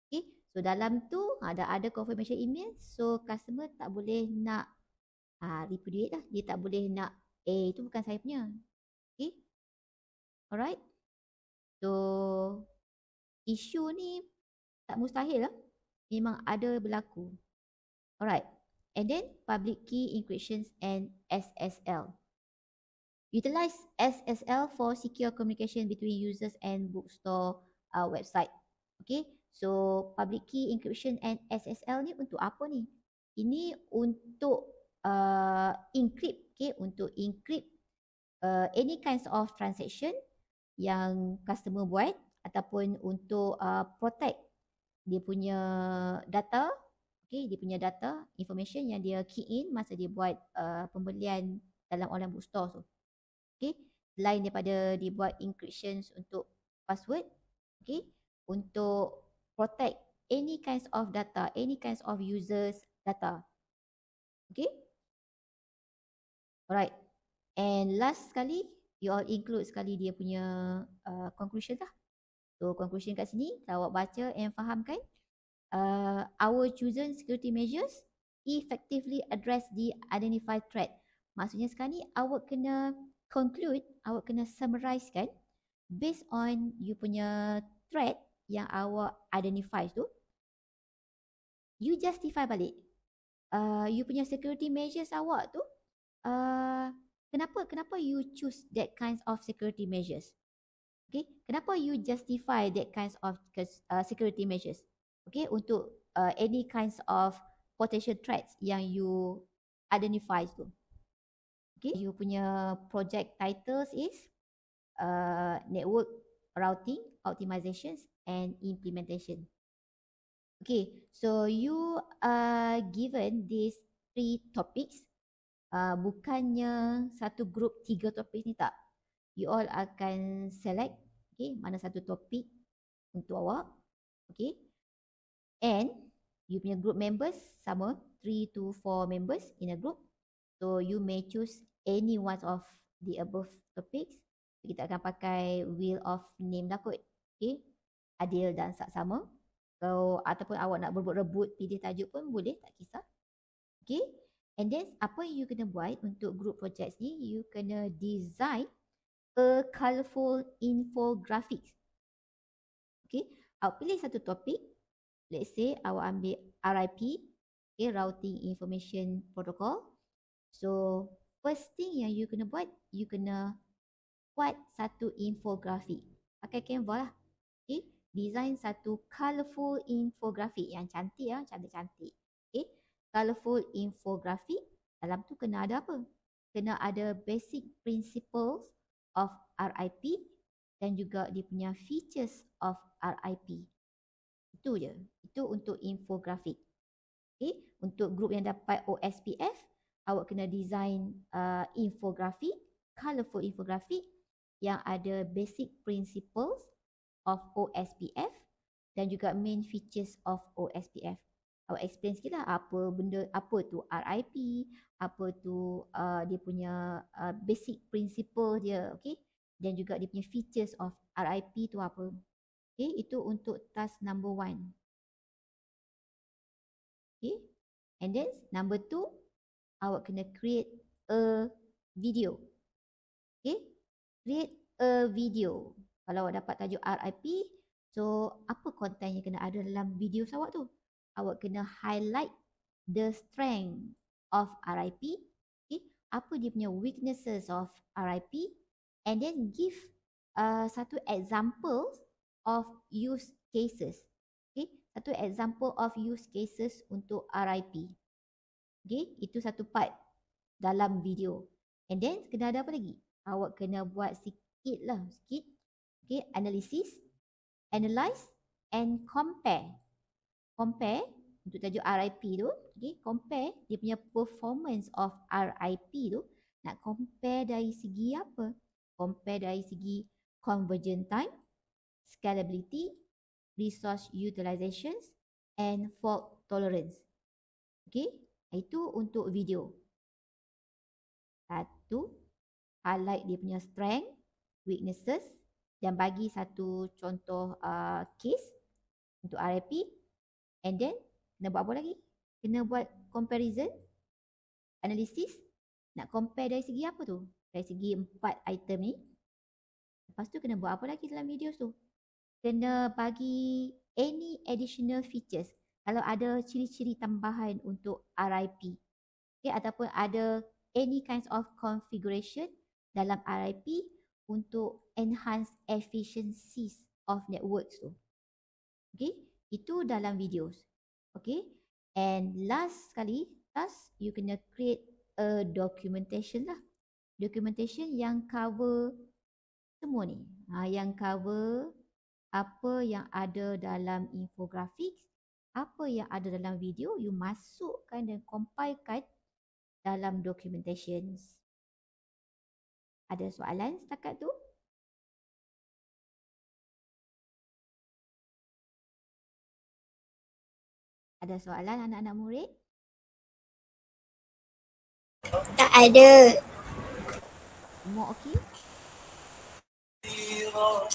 Okay, so dalam tu ada confirmation email, so customer tak boleh nak repudiate lah, dia tak boleh nak itu bukan saya punya. Okay, alright. So isu ni tak mustahil lah, memang ada berlaku. Alright, and then public key encryptions and SSL. Utilize SSL for secure communication between users and bookstore website. Okay, so public key encryption and SSL ni untuk apa ni? Ini untuk encrypt, okay, untuk encrypt any kinds of transaction yang customer buat, ataupun untuk protect dia punya data, okay, dia punya data information yang dia key in masa dia buat pembelian dalam online bookstore tu. Okay, selain daripada dia buat encryptions untuk password, okay, untuk protect any kinds of data, any kinds of users data. Okay, alright. And last sekali, you all include sekali dia punya conclusion lah. So conclusion kat sini, kalau awak baca and fahamkan, our chosen security measures effectively address the identified threat. Maksudnya sekarang ni awak kena conclude, awak kena summarize kan, based on you punya threat yang awak identify tu, you justify balik you punya security measures awak tu, kenapa you choose that kinds of security measures. Okay, kenapa you justify that kinds of security measures, okay, untuk any kinds of potential threats yang you identify tu. Okay, you punya project titles is network routing, optimizations and implementation. Okay, so you are given these 3 topics. Bukannya satu group 3 topik ni, tak. You all akan select, okay, mana satu topik untuk awak. Okay, and you punya group members sama, 3 to 4 members in a group. So you may choose any one of the above topics. Kita akan pakai wheel of name lah kot. Okay, adil dan saksama. So ataupun awak nak berebut-rebut pilih tajuk pun boleh, tak kisah. Okay, and then apa yang you kena buat untuk group projects ni, you kena design a colourful infographics. Okay, awak pilih satu topik. Let's say awak ambil RIP, okay, Routing Information Protocol. So first thing yang you kena buat, you kena buat satu infografik. Pakai Canva lah. Okay. Design satu colourful infografik yang cantik ya, cantik-cantik. Okay. Colourful infografik. Dalam tu kena ada apa? Kena ada basic principles of RIP dan juga dia punya features of RIP. Itu je. Itu untuk infografik. Okay. Untuk grup yang dapat OSPF, awak kena design infografik, colourful infografik yang ada basic principles of OSPF dan juga main features of OSPF. Awak explain sikit lah apa benda, apa tu RIP, apa tu dia punya basic principle dia, okay? Dan juga dia punya features of RIP tu apa. Okay, itu untuk task number 1. Okay, and then number 2, awak kena create a video. Okay, create a video. Kalau awak dapat tajuk RIP, so apa konten yang kena ada dalam video awak tu? Awak kena highlight the strength of RIP, okay? Apa dia punya weaknesses of RIP, and then give satu example of use cases. Okay? Satu example of use cases untuk RIP. Okay? Itu satu part dalam video. And then kena ada apa lagi? Awak kena buat sikit lah, sikit. Okay, analysis, analyze and compare. Compare untuk tajuk RIP tu, okay, compare dia punya performance of RIP tu, nak compare dari segi apa? Compare dari segi conversion time, scalability, resource utilizations and fault tolerance. Okay, itu untuk video. Satu, highlight dia punya strength, weaknesses dan bagi satu contoh case untuk RIP. And then kena buat apa lagi? Kena buat comparison, analysis. Nak compare dari segi apa tu? Dari segi 4 item ni. Lepas tu kena buat apa lagi dalam video tu? Kena bagi any additional features. Kalau ada ciri-ciri tambahan untuk RIP. Okay, ataupun ada any kinds of configuration dalam RIP untuk enhance efficiencies of networks tu. Okay, itu dalam videos. Okay, and last sekali, task you kena create a documentation lah. Documentation yang cover semua ni. Yang cover apa yang ada dalam infografik, apa yang ada dalam video, you masukkan dan compilekan dalam documentations. Ada soalan setakat tu? Ada soalan anak-anak murid? Tak ada. Semua okey?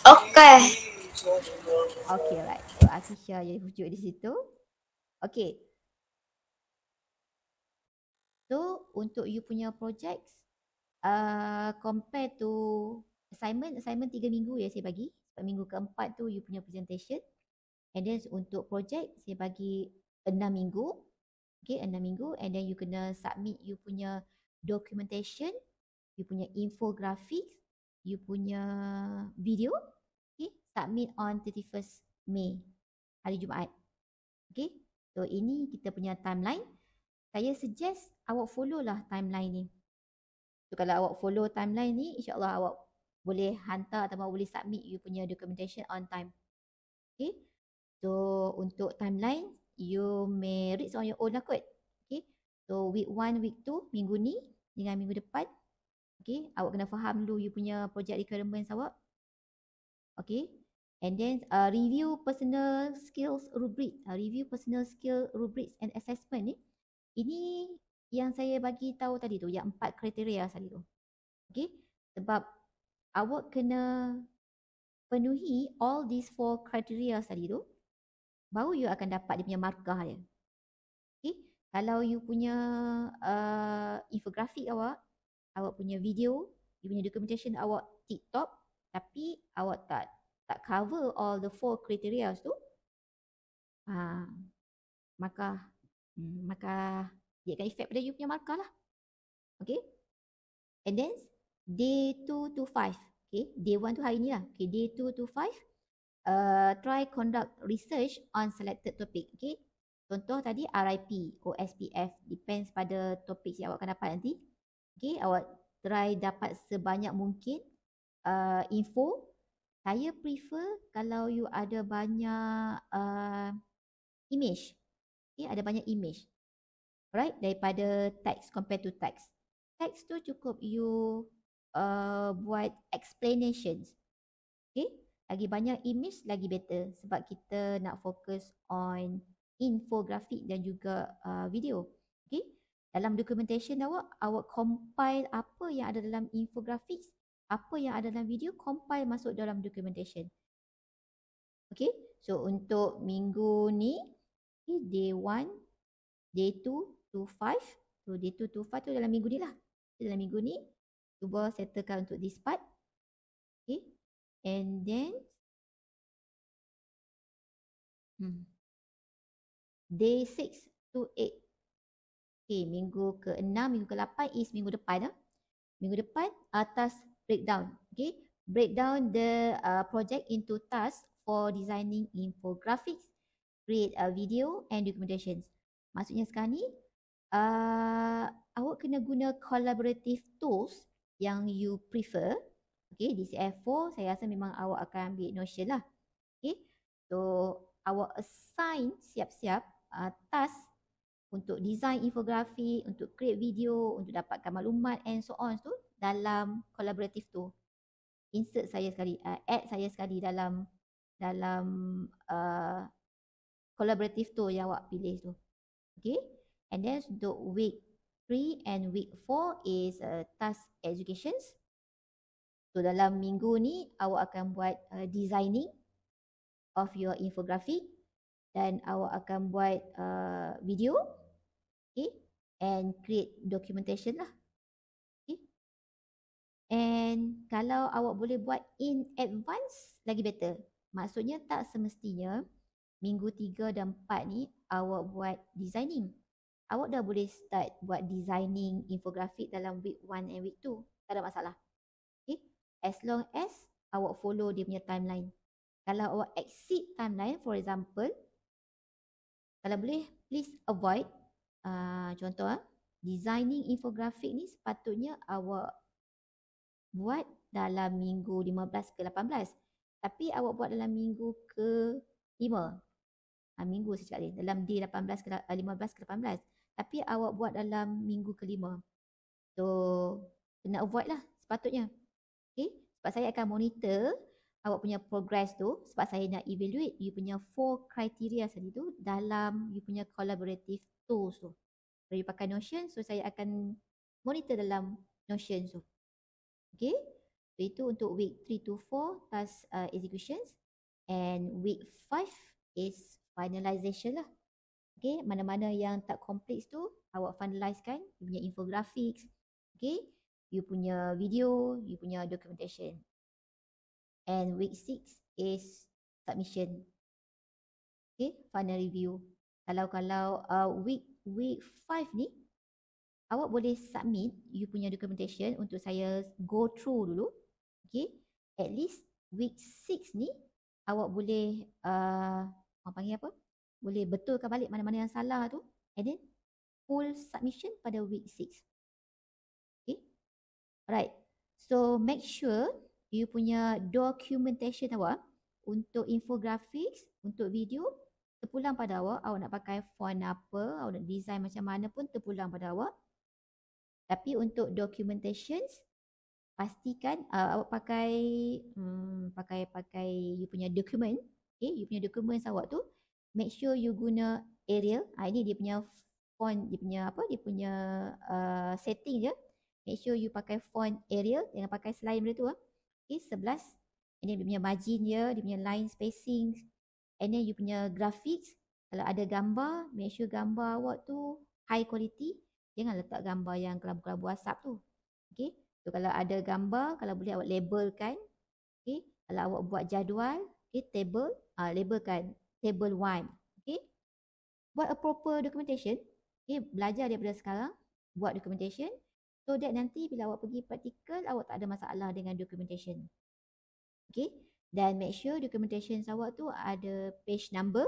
Okey. Okay, right. So, Atisha jadi pujuk di situ. Okay. So, untuk you punya projects, compare to assignment 3 minggu ya saya bagi. Sebab minggu keempat tu you punya presentation. And then untuk project saya bagi 6 minggu. Okay, 6 minggu. And then you kena submit you punya documentation, you punya infographics, you punya video. Okay, submit on 31st May, hari Jumaat. Okay, so ini kita punya timeline. Saya suggest awak follow lah timeline ni. So kalau awak follow timeline ni, insyaAllah awak boleh hantar atau boleh submit you punya documentation on time. Okay, so untuk timeline, you may read on your own lah kot. Okay, so week 1, week 2, minggu ni dengan minggu depan. Okay, awak kena faham dulu you punya project requirements awak. Okay, and then review personal skills rubric. Review personal skill rubrics and assessment ni. Ini yang saya bagi tahu tadi tu, yang 4 kriteria tadi tu. Okay, sebab awak kena penuhi all these 4 kriteria tadi tu, baru you akan dapat dia punya markah dia. Okay, kalau you punya infografik awak punya video, you punya documentation awak tip-top, tapi awak tak cover all the 4 kriteria tu, maka dia akan efek pada you punya markah lah. Okay, and then day 2 to 5, Okay, day 1 tu hari ni lah. Okay, day 2 to 5, try conduct research on selected topic. Okay, contoh tadi RIP, OSPF, depends pada topik yang awak akan dapat nanti. Okay, awak try dapat sebanyak mungkin info. Saya prefer kalau you ada banyak image. Okay, ada banyak image. Alright, daripada text compared to text. Text tu cukup you buat explanations. Okay, lagi banyak image lagi better sebab kita nak fokus on infografik dan juga video. Okay, dalam documentation awak compile apa yang ada dalam infografik, apa yang ada dalam video, compile masuk dalam documentation. Okay, so untuk minggu ni, okay, day 1, day 2 to 5. So day 2 to 5 tu dalam minggu ni lah. Dalam minggu ni, cuba settlekan untuk this part. Okay, and then day 6 to 8. Okay, minggu ke-6, minggu ke-8 is minggu depan. Minggu depan, task breakdown. Okay, breakdown the project into tasks for designing infographics, create a video and documentations. Maksudnya sekarang ni, awak kena guna collaborative tools yang you prefer. Okay, DCF4 saya rasa memang awak akan ambil Notion lah. Okay, so awak assign siap-siap task untuk design infografik, untuk create video, untuk dapatkan maklumat and so on tu dalam collaborative tu. Insert saya sekali, add saya sekali dalam collaborative tu yang awak pilih tu. Okay, and then untuk week 3 and week 4 is task educations. So dalam minggu ni awak akan buat designing of your infographic dan awak akan buat video, okay, and create documentation lah. Okay. And kalau awak boleh buat in advance lagi better. Maksudnya tak semestinya minggu 3 dan 4 ni awak buat designing. Awak dah boleh start buat designing infografik dalam week 1 and week 2. Tak ada masalah. Okay. As long as awak follow dia punya timeline. Kalau awak exceed timeline, for example, kalau boleh, please avoid. Contoh, designing infografik ni sepatutnya awak buat dalam minggu 15 ke 18. Tapi awak buat dalam minggu ke 5. Minggu saya cakap dia. Dalam day 15 ke 18. Tapi awak buat dalam minggu ke 5. So, kena avoid lah sepatutnya. Okay? Sebab saya akan monitor awak punya progress tu. Sebab saya nak evaluate you punya 4 kriteria tadi tu dalam you punya collaborative tools tu. Kalau you pakai Notion, so saya akan monitor dalam Notion tu. Okay? So, itu untuk week 3 to 4 task executions. And week 5 is finalization lah. Okay, mana-mana yang tak complete tu awak finalizekan, you punya infographics, okay, you punya video, you punya documentation. And week 6 is submission. Okay, final review. Kalau week 5 ni awak boleh submit you punya documentation untuk saya go through dulu. Okay, at least week 6 ni awak boleh orang panggil apa? Boleh betulkan balik mana-mana yang salah tu, and then full submission pada week 6. Okay. Alright. So make sure you punya documentation awak untuk infographics, untuk video, terpulang pada awak. Awak nak pakai font apa, awak nak design macam mana pun terpulang pada awak. Tapi untuk documentations, pastikan awak pakai you punya dokumen. Okay, you punya dokumen awak tu, make sure you guna Arial. Ini dia punya font, dia punya setting je. Make sure you pakai font Arial, jangan pakai selain benda tu. Okay, 11. And then dia punya margin dia punya line spacing. And then you punya graphics, kalau ada gambar, make sure gambar awak tu high quality. Jangan letak gambar yang kelabu-kelabu asap tu. Okay, so kalau ada gambar, kalau boleh awak labelkan. Okay, kalau awak buat jadual, okay, table, labelkan table 1. Okay, buat a proper documentation. Okay, belajar daripada sekarang, buat documentation. So that nanti bila awak pergi praktikal, awak tak ada masalah dengan documentation. Okay. Dan make sure documentation awak tu ada page number.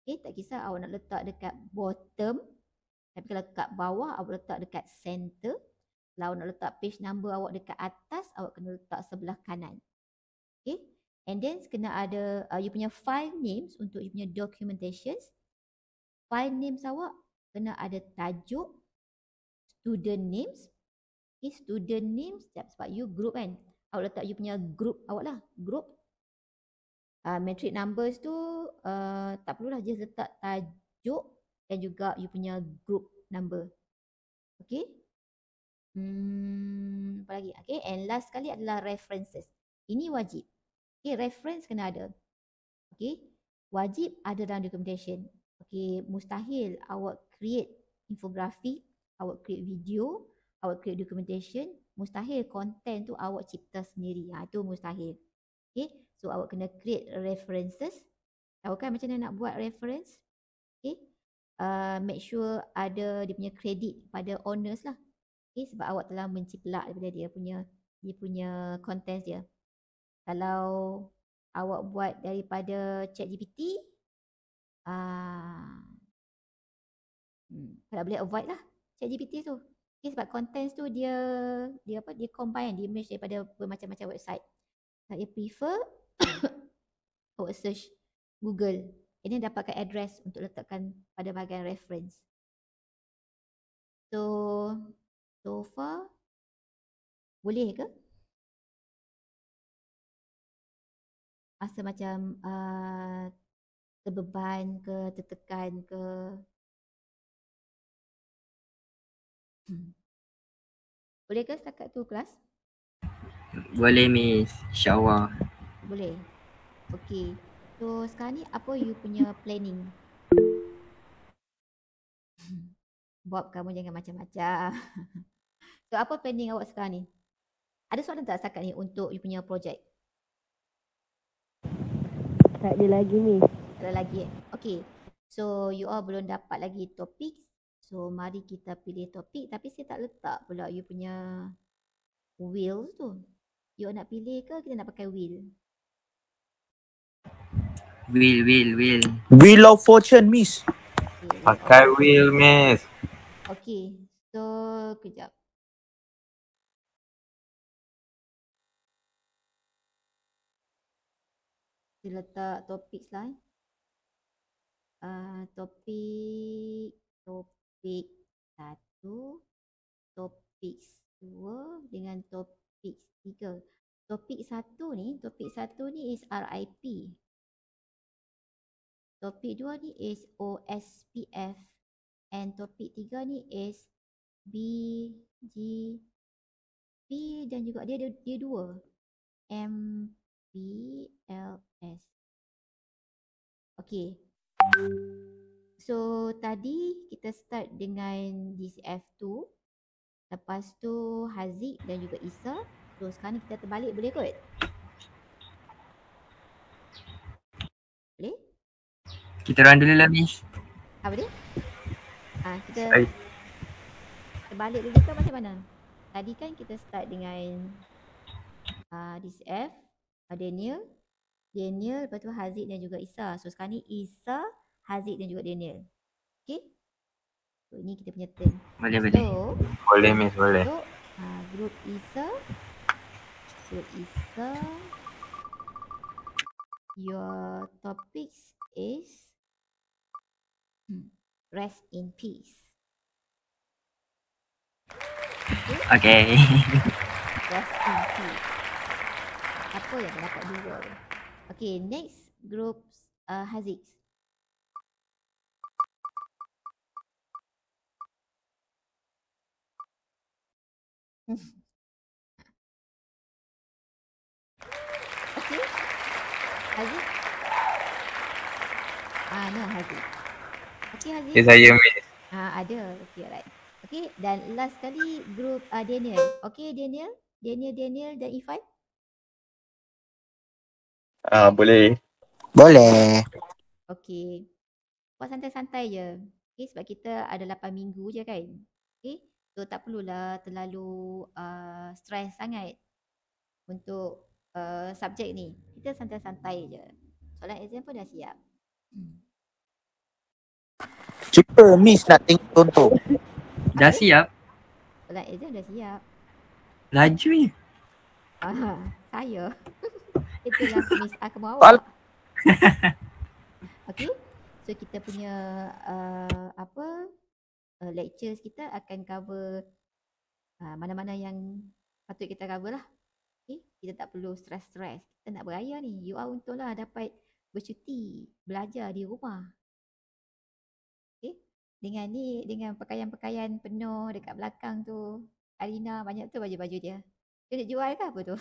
Okay, tak kisah awak nak letak dekat bottom. Tapi kalau kat bawah, awak letak dekat center. Kalau awak nak letak page number awak dekat atas, awak kena letak sebelah kanan. Okay. And then kena ada you punya file names untuk you punya documentations. File names awak kena ada tajuk, student names. Okay, student names sebab you group kan. Awak letak you punya group awak lah. Group. Metric numbers tu tak perlulah, just letak tajuk dan juga you punya group number. Okay. Apa lagi? Okay. And last sekali adalah references. Ini wajib. Okay. Reference kena ada. Okay. Wajib ada dalam documentation. Okay. Mustahil awak create infografi, awak create video, awak create documentation. Mustahil content tu awak cipta sendiri. Itu mustahil. Okay. So awak kena create references. Tahu kan macam mana nak buat reference? Okay. Make sure ada dia punya kredit pada owners lah. Okay. Sebab awak telah menciplak daripada dia punya contents dia. Kalau awak buat daripada ChatGPT, kalau boleh avoid lah ChatGPT tu. Okay, sebab contents tu dia combine, dia merge daripada bermacam-macam website. Saya prefer awak search Google. Ini dapatkan address untuk letakkan pada bahagian reference. So far boleh ke? Rasa macam terbeban ke, tertekan ke? Boleh ke setakat tu kelas? Boleh Miss, insyaAllah. Boleh. Okay. So sekarang ni apa you punya planning? Bob, kamu jangan macam-macam. So apa planning awak sekarang ni? Ada soalan tak setakat ni untuk you punya projek? Tak ada lagi ni. Tak ada lagi. Okay. So you all belum dapat lagi topik. So mari kita pilih topik. Tapi saya tak letak pula you punya wheel tu. You nak pilih ke kita nak pakai wheel? Wheel. Wheel of Fortune, Miss. Okay. Pakai wheel, Miss. Okay. So kejap. Kita letak topik lah. Topik 1, topik 2 dengan topik 3. Topik 1 ni is RIP. Topik 2 ni is OSPF. And topik 3 ni is BGP dan juga dia 2. MPLS. Okay. So tadi kita start dengan DCF2. Lepas tu Haziq dan juga Isa. So sekarang kita terbalik, boleh kot? Boleh? Kita run dulu lah Miss. Apa dia? Kita terbalik dulu ke macam mana? Tadi kan kita start dengan DCF, Daniel, lepas tu Haziq dan juga Isa. So sekarang ni Isa, Haziq dan juga Daniel. Okay? So ini kita punya turn. Boleh. So, Boleh, Miss, boleh. so group Isa, your topics is rest in peace. Okay. Rest in peace. Apa yang dapat 2? Okay, next group Haziq. Okay. Haziq. No Haziq. Okay Haziq. Okay, saya, Miss. Ada. Okay, alright. Okay, dan last kali group Daniel. Okay, Daniel dan Ifan. Boleh. Boleh. Okay. Buat santai-santai je. Okay, sebab kita ada 8 minggu je kan. Okay. So tak perlulah terlalu stres sangat untuk subjek ni. Kita santai-santai je. Soalan exam pun dah siap. Cuba Miss nak tengok contoh. Dah Apa dia? siap. Soalan exam dah siap. Laju ni. Saya. Itulah Miss Akmal Soal- awak. Okay. So kita punya lectures kita akan cover mana-mana yang patut kita cover lah. Okay. Kita tak perlu stres-stres. Kita nak beraya ni. You all untunglah dapat bercuti, belajar di rumah. Okay. Dengan pakaian-pakaian penuh dekat belakang tu. Arina banyak tu baju-baju dia. Dia nak jual ke apa tu?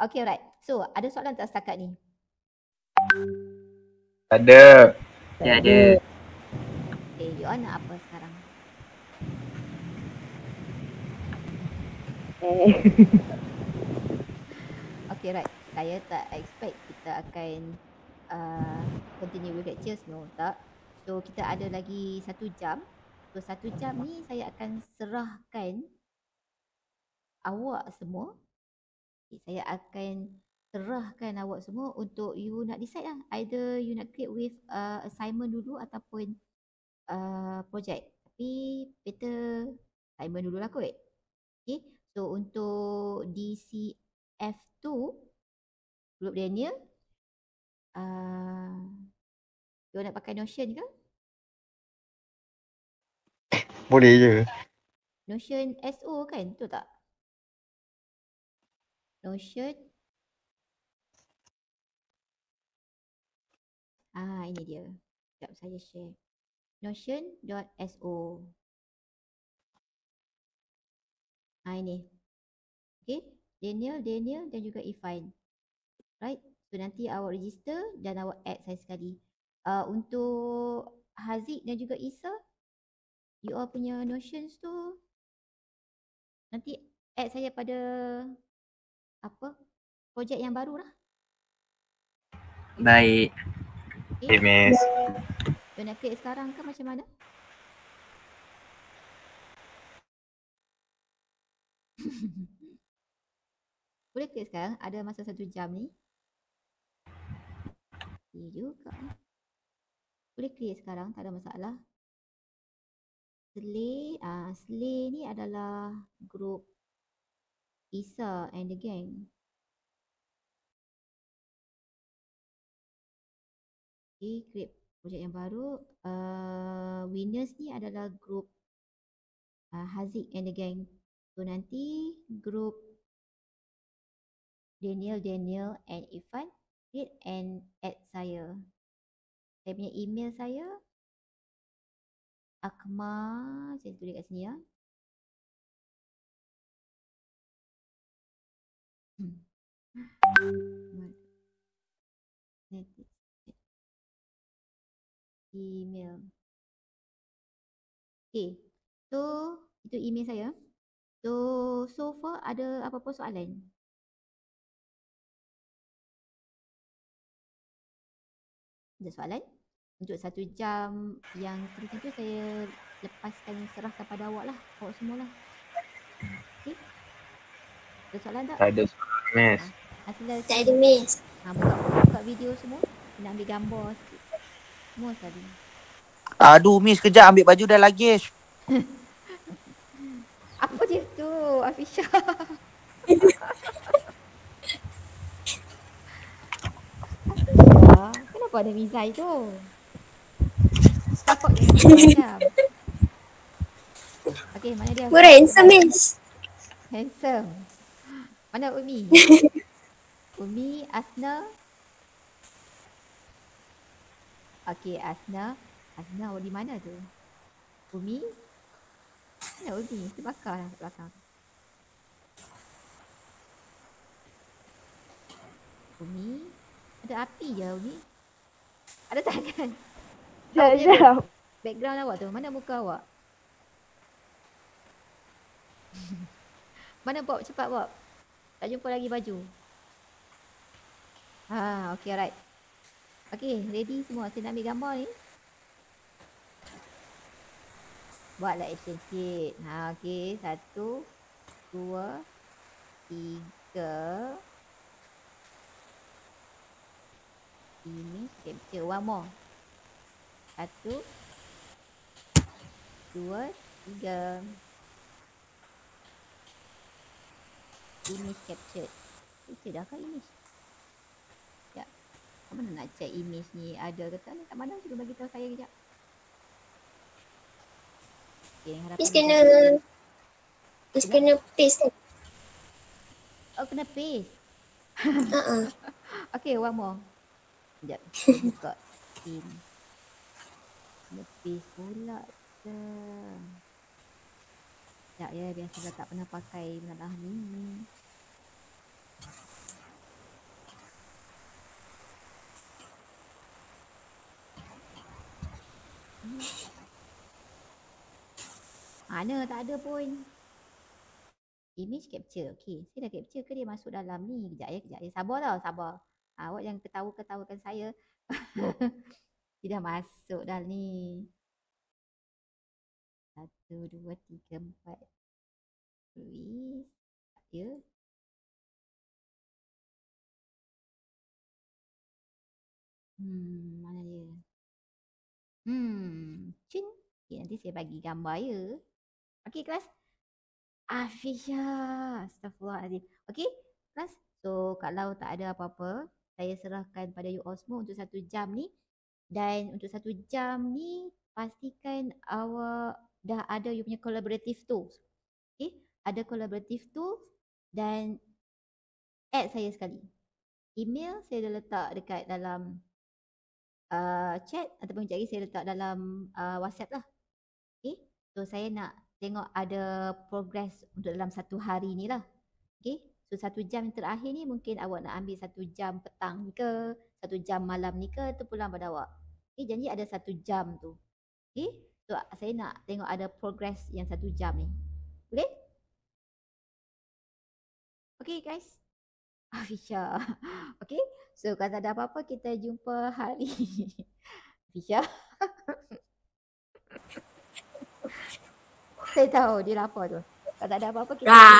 Okay, alright. So, ada soalan tak setakat ni? Ada. Ya ada. Okay, you all nak apa sekarang? Okay, right. Saya tak expect kita akan continue with lectures. No, tak. So, kita ada lagi 1 jam. So, 1 jam ni saya akan serahkan awak semua. Saya akan serahkan awak semua untuk you nak decide lah. Either you nak create with assignment dulu ataupun project. Tapi better assignment dulu lah kot. Okay. So untuk DCF2 Group Daniel, you nak pakai Notion ke? Boleh je. Notion SO kan? Betul tak? Notion. Ini dia. Sekejap saya share. Notion.so. Ini. Okay. Daniel dan juga Ifan. Right. So nanti awak register dan awak add saya sekali. Untuk Haziq dan juga Isa, you all punya Notions tu nanti add saya pada projek yang baru lah. Baik. Okay, Miss. You nak create sekarang ke macam mana? Boleh create sekarang, ada masa 1 jam ni. Okay juga. Boleh create sekarang, tak ada masalah. Slay ni adalah group Isa and the gang. Okay, create projek yang baru. Winners ni adalah group Haziq and the gang. So nanti group Daniel and Ifan create and add saya. Saya punya email saya Akmal, saya tulis kat sini ya. Email. Okay. So, itu email saya. So far ada apa-apa soalan? Ada soalan? Untuk 1 jam yang seterusnya tu saya lepaskan serahkan pada awak lah. Awak semualah. Okay? Ada soalan tak? Ada soalan, Miss. Tak ada, Miss. Buka video semua. Nak ambil gambar sikit. Semua sekali. Aduh Miss, kejap ambil baju dah luggage. Apa je tu, Afisha? Kenapa ada Mizai tu? Tapak dia macam. Okay, mana dia? Murah handsome, Miss. Handsome. Mana Umi? Umi, Asna. Okay, Asna. Asna di mana tu? Umi? Mana Umi? Terbakar lah kat belakang. Umi? Ada api je Umi. Ada tangan. Sekejap. Background awak tu. Mana muka awak? Mana Bob? Cepat Bob. Tak jumpa lagi baju. Okay, alright. Okay, ready semua. Saya nak ambil gambar ni. Buatlah action sikit. Okey. 1, 2, 3. Image capture. One more. 1, 2, 3. Image captured. Capture dah ke image? Sekejap. Kat mana nak check image ni ada ke tak ni? Kat mana? Cuba bagi tahu saya kejap. Okay, harapan Is kena paste kan? Oh, kena paste. Okay, one more. Sekejap. Buka in. Kena paste pula. Sekejap ya, biasalah tak pernah pakai benda ni. Mana tak ada pun. Image capture. Okey, saya dah capture ke dia masuk dalam ni? Kejap ya. Sabar tau, sabar. Awak jangan ketawa-ketawakan saya. Dia dah masuk dah ni. 1, 2, 3, 4. Please. Tak ya. Mana dia? Cin. Okay, nanti saya bagi gambar ya. Okey, kelas. Afisha. Astaghfirullahaladzim. Okey, kelas. So, kalau tak ada apa-apa, saya serahkan pada you all semua untuk 1 jam ni. Dan untuk 1 jam ni, pastikan awak dah ada you punya collaborative tools. Okay, ada collaborative tools dan add saya sekali. Email saya dah letak dekat dalam chat ataupun sekejap lagi saya letak dalam WhatsApp lah. Okay, so saya nak tengok ada progress untuk dalam 1 hari ni lah. Okay, so 1 jam yang terakhir ni mungkin awak nak ambil 1 jam petang ni ke, 1 jam malam ni ke, tu pulang pada awak. Okay, janji ada 1 jam tu. Okay, so saya nak tengok ada progress yang 1 jam ni. Boleh? Okay guys. Afisha. Okay, so kalau tak ada apa-apa kita jumpa hari. Afisha. Saya tahu dia lapar tu. Kalau tak ada apa-apa kita jumpa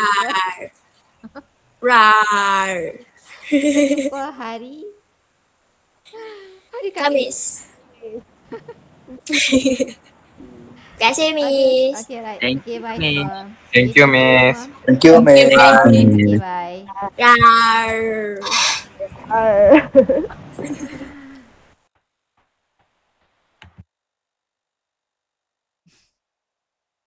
hari Khamis. Terima kasih, Miss. Okay, right. Thank Okay, bye. you, Thank you, Miss. Thank you, Miss. Okay, bye. Rar.